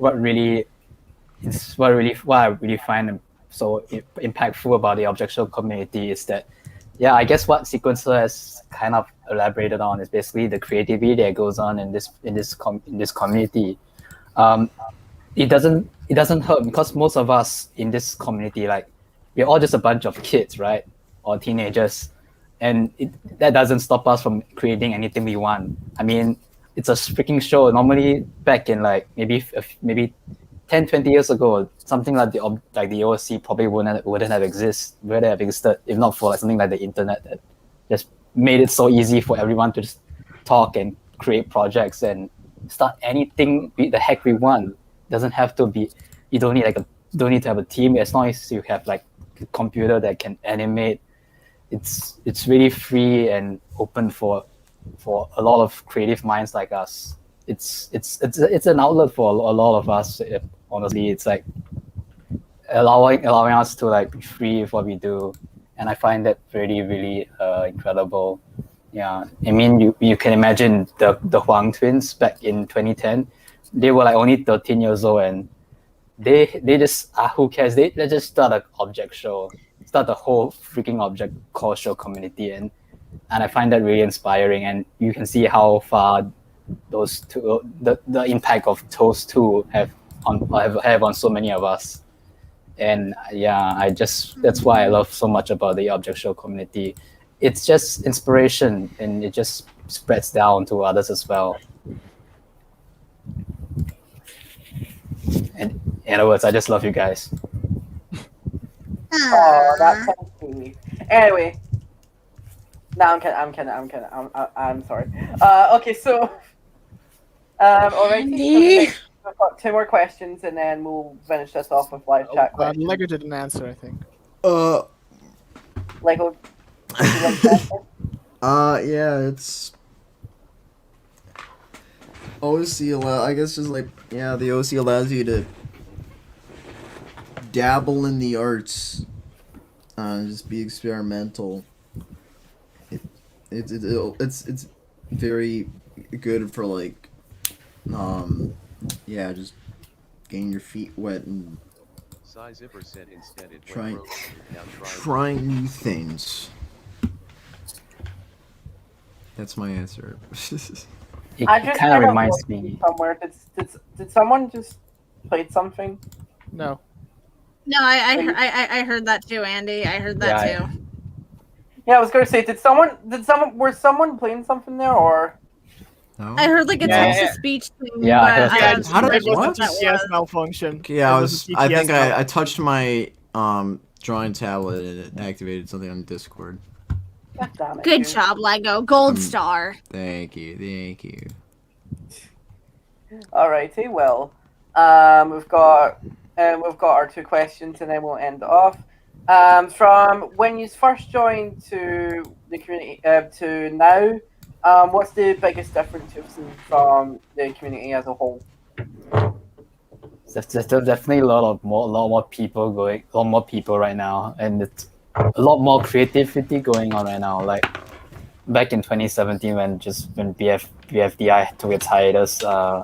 find so impactful about the objectual community is that, yeah, I guess what Sequencer has kind of elaborated on is basically the creativity that goes on in this community. It doesn't hurt because most of us in this community, like, we're all just a bunch of kids, right, or teenagers, and that doesn't stop us from creating anything we want. I mean, it's a freaking show. Normally, back in like maybe 10, 20 years ago, something like the OSC probably wouldn't have existed if not for like something like the internet that just made it so easy for everyone to just talk and create projects and start anything the heck we want. Doesn't have to be. You don't need to have a team, as long as you have like a computer that can animate. It's really free and open for a lot of creative minds like us. It's an outlet for a lot of us. Honestly, it's like allowing us to like be free with what we do, and I find that really incredible. Yeah, I mean, you can imagine the Huang twins back in 2010. They were like only 13 years old, and they just who cares? They just start an object show, start the whole freaking object core show community, and I find that really inspiring. And you can see how far those two, the impact of those two have on so many of us. And yeah, that's why I love so much about the object show community. It's just inspiration, and it just spreads down to others as well. And in other words, I just love you guys. Oh, that's so sweet. Anyway, no, I'm kidding. I'm sorry. Okay, so, alright. We've got 2 more questions, and then we'll finish this off with live chat questions. Legotd didn't answer, I think. Lego. Yeah, it's OC I guess just like, yeah, the OC allows you to dabble in the arts, just be experimental. It's very good for like, yeah, just getting your feet wet and trying new things. That's my answer. It I just kind of reminds me. Somewhere. Did someone just played something? No. No, I heard that too, Andy. I heard that too. Yeah, I was gonna say, was someone playing something there, or? No? I heard like a text-to-speech thing. Yeah, I heard but that. How did It was what? a TCS malfunction. Yeah, It I a think TCS I touched my drawing tablet and it activated something on Discord. God damn it, Good dude. job, Lego. Gold star. Thank you. Alrighty, well, we've got our 2 questions, and then we'll end it off. From when you first joined to the community to now, what's the biggest difference you've seen from the community as a whole? There's definitely a lot more people right now, and it's a lot more creativity going on right now. Like back in 2017, when BFDI took its hiatus, I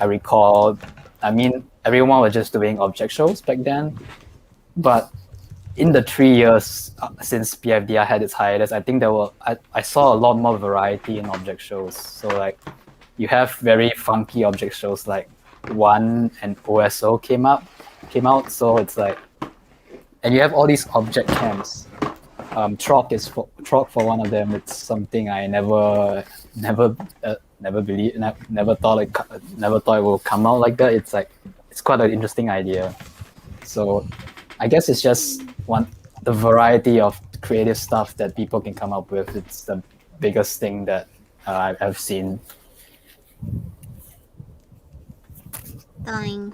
recall. I mean, everyone was just doing object shows back then, but in the 3 years since BFDI had its hiatus, I think I saw a lot more variety in object shows. So like, you have very funky object shows like One and OSO came out. So it's like, and you have all these object camps. Troc for one of them. It's something I never thought it will come out like that. It's like, it's quite an interesting idea. So I guess it's just the variety of creative stuff that people can come up with. It's the biggest thing that I've seen. Dying.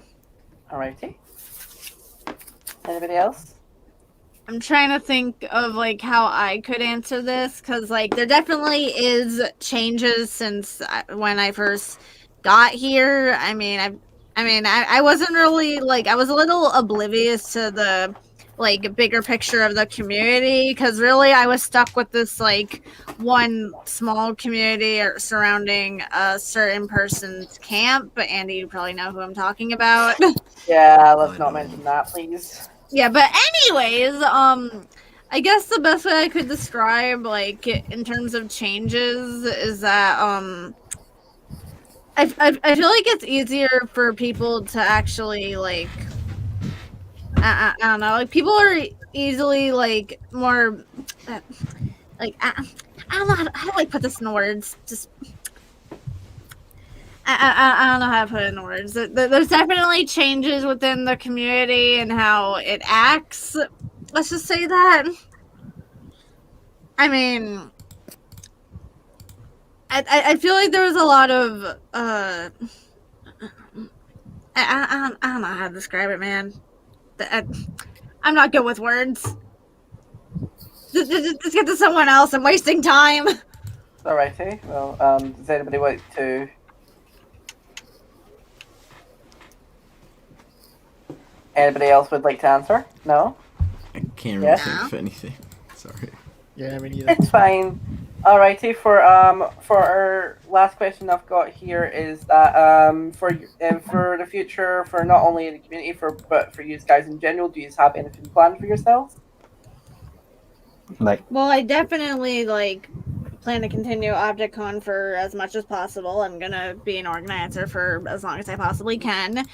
Alrighty. Anybody else? I'm trying to think of like how I could answer this, because like there definitely is changes since when I first got here. I wasn't really like, I was a little oblivious to the like bigger picture of the community, because really I was stuck with this like one small community surrounding a certain person's camp. But Andy, you probably know who I'm talking about. Yeah, let's not mention that, please. Yeah, but anyways, I guess the best way I could describe, like, in terms of changes is that, I feel like it's easier for people to actually, like, I don't know, like, people are easily, like, more, like, I don't know how do I put this in words, just... I don't know how to put it in words. There's definitely changes within the community and how it acts. Let's just say that. I mean, I feel like there was a lot of I don't know how to describe it, man. I'm not good with words. Just get to someone else. I'm wasting time. Alrighty. Well, does anybody want to? Anybody else would like to answer? No? I can't really Yeah. think of anything. Sorry. Yeah, me neither. It's fine. Alrighty, for our last question I've got here is that for the future, for not only the community but for you guys in general, do you have anything planned for yourselves? Like, Well, I definitely plan to continue ObjectCon for as much as possible. I'm gonna be an organizer for as long as I possibly can.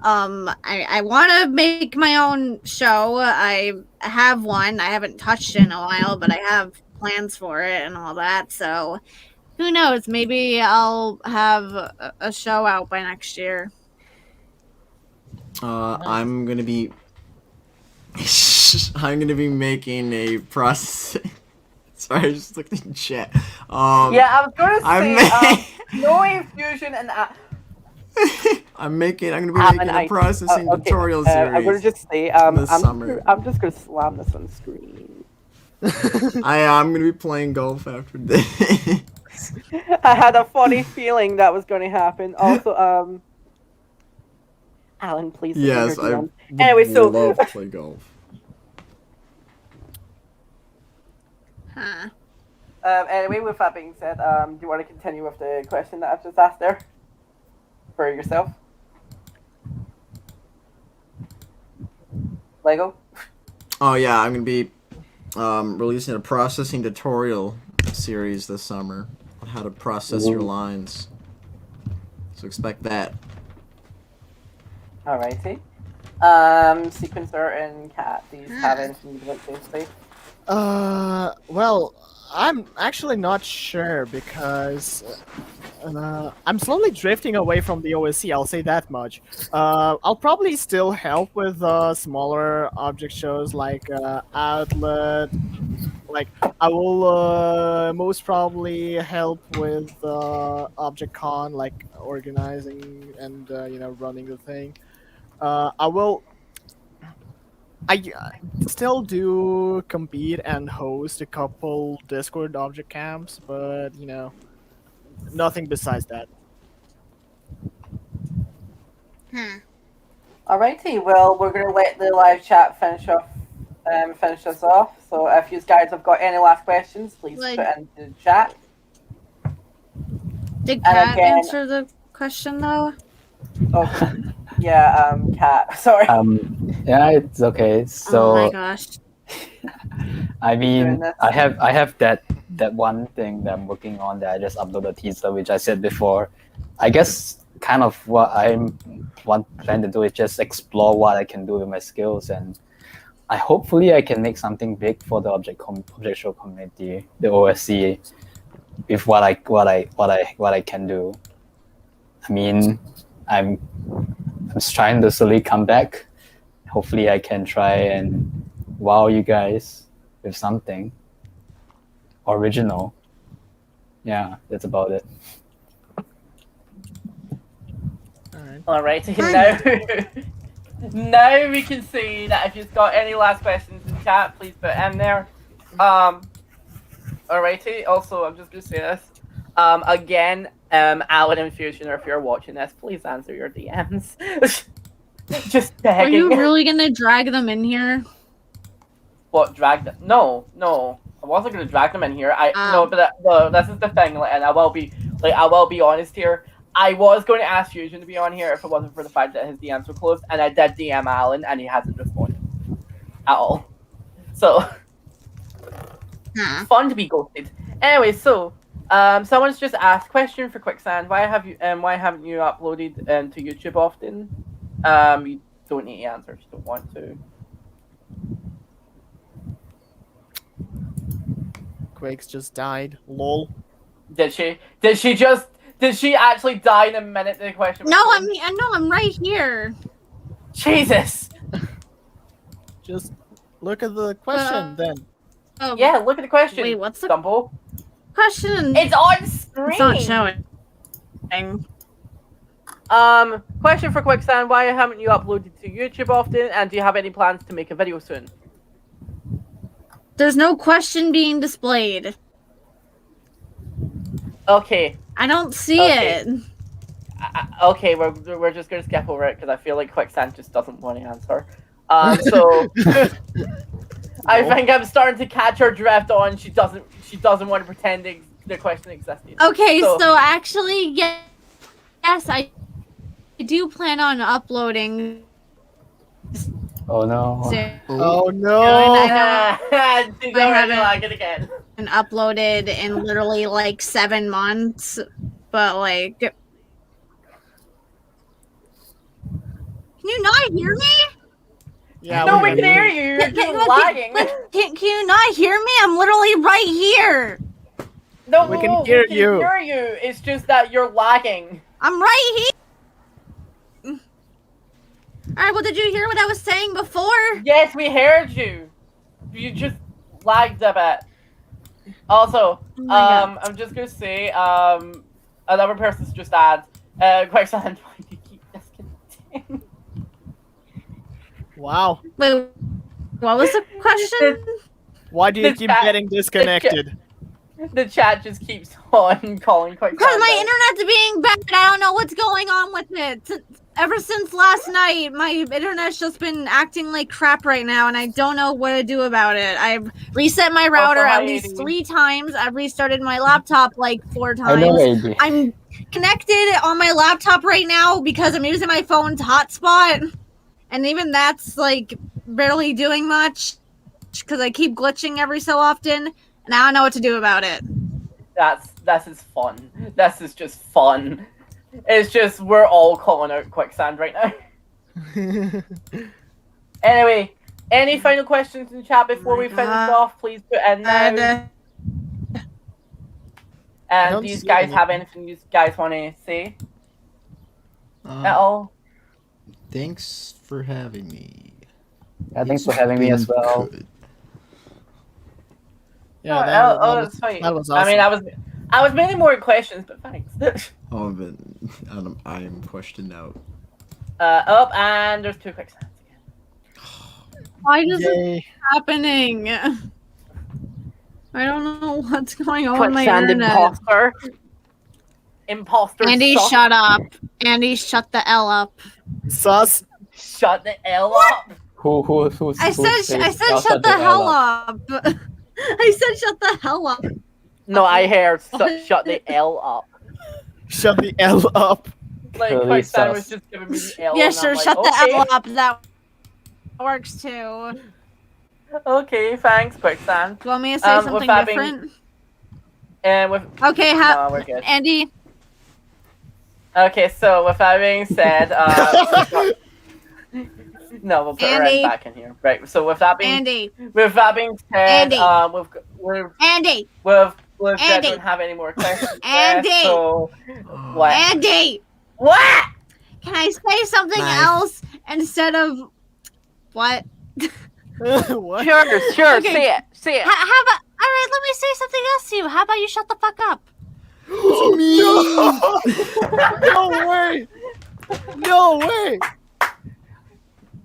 I want to make my own show. I have one. I haven't touched it in a while, but I have plans for it and all that. So who knows? Maybe I'll have a show out by next year. I'm gonna be. I'm gonna be making a process. Sorry, I just looked in chat. Yeah, I was gonna say no infusion and. I'm gonna be making a processing tutorial series. I'm gonna just say, this summer. I'm just gonna slam this on screen. I'm gonna be playing golf after this. I had a funny feeling that was gonna happen. Also, Alan, please. Yes, I would love to play golf. Huh. Anyway, with that being said, do you want to continue with the question that I've just asked there for yourself? Lego? Oh yeah, I'm gonna be releasing a processing tutorial series this summer on how to process your lines. So expect that. Alrighty. Sequencer and Cat, do you have anything you'd like to say? Well, I'm actually not sure because I'm slowly drifting away from the OSC, I'll say that much. I'll probably still help with smaller object shows like Outlet. Like, I will most probably help with ObjectCon, like organizing and running the thing. I still do compete and host a couple Discord object camps, but nothing besides that. Alrighty, well, we're gonna let the live chat finish us off. So if you guys have got any last questions, please put it into the chat. Did Kat answer the question though? Oh, yeah, Kat. Sorry. Yeah, it's okay. So, oh my gosh. I mean, I have that one thing that I'm working on that I just uploaded a teaser, which I said before. I guess kind of what plan to do is just explore what I can do with my skills, and hopefully I can make something big for the object show community, the OSC, with what I can do. I mean, I'm just trying to slowly come back. Hopefully I can try and wow you guys with something original. Yeah, that's about it. Alright, now, now we can see that if you've got any last questions in chat, please put in there. Alrighty, also, I'm just going to say this. Again, Alan and Fusioner, if you're watching this, please answer your DMs. Just begging. Are you really going to drag them in here? What, drag them? No. I wasn't going to drag them in here. No, but this is the thing, and I will be honest here. I was going to ask Fusion to be on here if it wasn't for the fact that his DMs were closed, and I did DM Alan, and he hasn't responded at all. So, fun to be ghosted. Anyway, so someone's just asked, question for Quicksand: why haven't you uploaded to YouTube often? You don't need to answer if you don't want to. Quakes just died. Lol. Did she actually die in a minute? The question. No, I'm right here. Jesus. Just look at the question then. Oh, yeah, look at the question. Wait, what's the Stumble? question? It's on screen. It's not showing. Question for Quicksand: why haven't you uploaded to YouTube often, and do you have any plans to make a video soon? There's no question being displayed. Okay. I don't see it. Okay, we're just gonna skip over it because I feel like Quicksand just doesn't want to answer. So I think I'm starting to catch her drift on. She doesn't want to pretend the question existed. Okay, so actually, yes, I do plan on uploading. Oh no. soon. Oh And no! I She's I already haven't- lagging again. and uploaded in literally like 7 months, but like, can you not hear me? Yeah, No, we we got can hear you. you. You're Can- just can- lagging. Can you not hear me? I'm literally right here. No, We can hear you. hear you. It's just that you're lagging. I'm right here. All right. Well, did you hear what I was saying before? Yes, we heard you. You just lagged a bit. Also, Oh my God. I'm just gonna say, another person's just asked, Quicksand, why do you keep disconnecting? Wow. Wait, what was the question? Why do you The keep chat- getting disconnected? The chat just keeps on calling Quicksand. Because my out. internet's being bad. I don't know what's going on with it. Ever since last night, my internet's just been acting like crap right now, and I don't know what to do about it. I've reset my router hi, at least AD. 3 times. I've restarted my laptop like 4 I know, times. AD. I'm connected on my laptop right now because I'm using my phone's hotspot, and even that's like barely doing much because I keep glitching every so often, and I don't know what to do about it. This is fun. This is just fun. It's just we're all calling out Quicksand right now. Anyway, any final questions in the chat before we finish off? Please put in now. And don't do you see guys any. have anything you guys want to say at all? Thanks for having me. Yeah, thanks for having me as well. Good. Yeah, that That's fine. that was I mean, awesome. I was making more questions, but thanks. Oh, but I am questioned out. And there's 2 Quicksands again. Why is this Yay. happening? I don't know what's going on with my Quicksand internet. imposter. Imposter. Andy, suck. shut up. Andy, shut the L up. Sus. Shut the L up. Who's I said shut the hell up. I said shut the hell up. No, I heard shut the L up. Shut the L up. Like Really Quicksand sus. was just giving me the L. Yeah, and I'm sure, like, shut okay. the L up. That works too. Okay, thanks, Quicksand. Do you want me to say with something that different? And with Okay, no, we're good. Andy. Okay, so with that being said, no, we'll put her Andy. back in here. Right. So with that being Andy. said, Andy. we've Andy. don't have any more questions. Andy. Left, so what? Andy. What? Can I say something Nice. else instead of what? What? Sure. Okay. Say it. How about? All right, let me say something else to you. How about you shut the fuck up? No way! No way!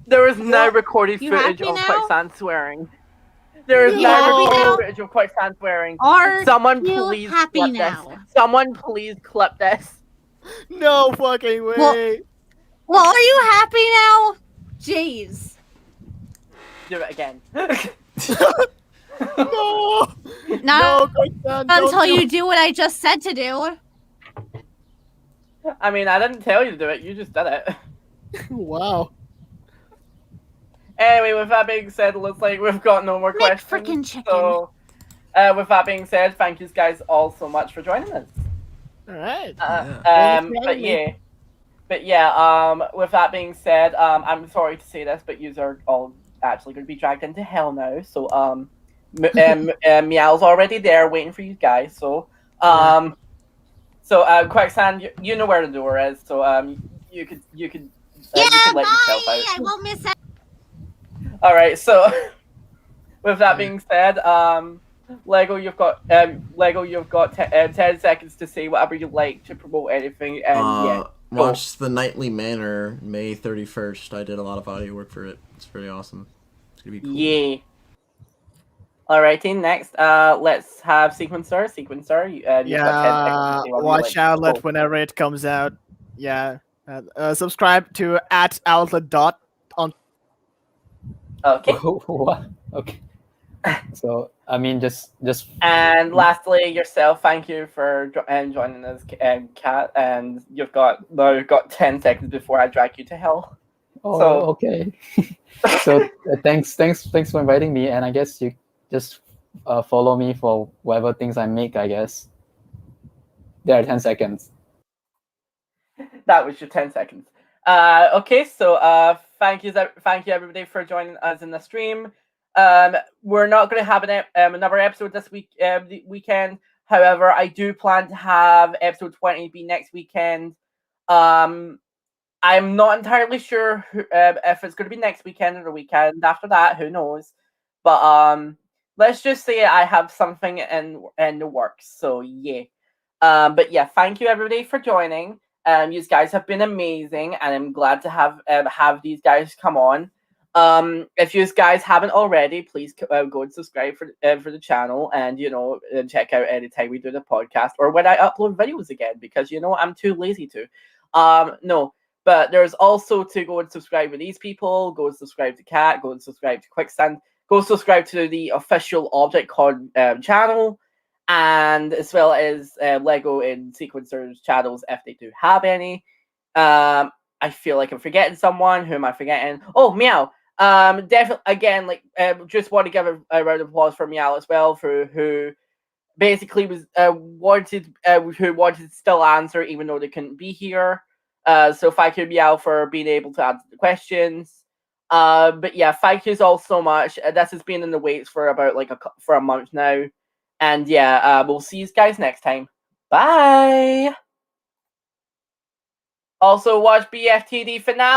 There is no recorded You footage happy of now? Quicksand swearing. There is You no happy recorded now? footage of Quicksand swearing. Are Someone you please happy clip now? this. Someone please clip this. No fucking way! Well, are you happy now? Jeez. Do it again. No! Not Quicksand, don't until do you do what I just said to do. I mean, I didn't tell you to do it. You just did it. it. Wow. Anyway, with that being said, it looks like we've got no more Nick questions. frickin' chicken. So, with that being said, thank you guys all so much for joining us. Alright. But yeah, with that being said, I'm sorry to say this, but yous are all actually going to be dragged into hell now. So, Meow's already there waiting for you guys. So, Quicksand, you know where the door is. So, you could Yeah, let yourself bye. out. I won't miss it. All right. So, with that being said, Lego, you've got 10 seconds to say whatever you like to promote anything, and yeah. Watch The Nightly Manor, May 31st. I did a lot of audio work for it. It's pretty awesome. It's gonna be cool. Yeah. Alrighty, next, let's have Sequencer. Sequencer, you've got 10 seconds to Yeah, say whatever you watch like. Outlet Go. whenever it comes out. Yeah. Subscribe to @outlet. On Okay. What? Okay. So I mean, just And lastly, yourself, thank you for joining us, Kat. And you've got 10 seconds before I drag you to hell. oh, So- okay. So thanks for inviting me, and I guess you just follow me for whatever things I make. I guess there are 10 seconds. That was your 10 seconds. Okay, so thank you everybody for joining us in the stream. We're not going to have another episode this weekend. However, I do plan to have episode 20 be next weekend. I'm not entirely sure if it's going to be next weekend or the weekend after that. Who knows? But let's just say I have something in the works. So yeah. But yeah, thank you everybody for joining. You guys have been amazing, and I'm glad to have these guys come on. If you guys haven't already, please go and subscribe for the channel, and check out anytime we do the podcast or when I upload videos again, because I'm too lazy to. No, but there's also to go and subscribe with these people. Go and subscribe to Kat. Go and subscribe to Quicksand. Go subscribe to the official ObjectCon channel. And as well as Legotd and Sequencer's channels, if they do have any. I feel like I'm forgetting someone. Who am I forgetting? Oh, Meow. Definitely, again, just want to give a round of applause for Meow as well, for who basically was wanted to still answer even though they couldn't be here. So thank you, Meow, for being able to answer the questions. But yeah, thank you all so much. This has been in the waits for about for a month now. And yeah, we'll see you guys next time. Bye! Also, watch BFTD finale.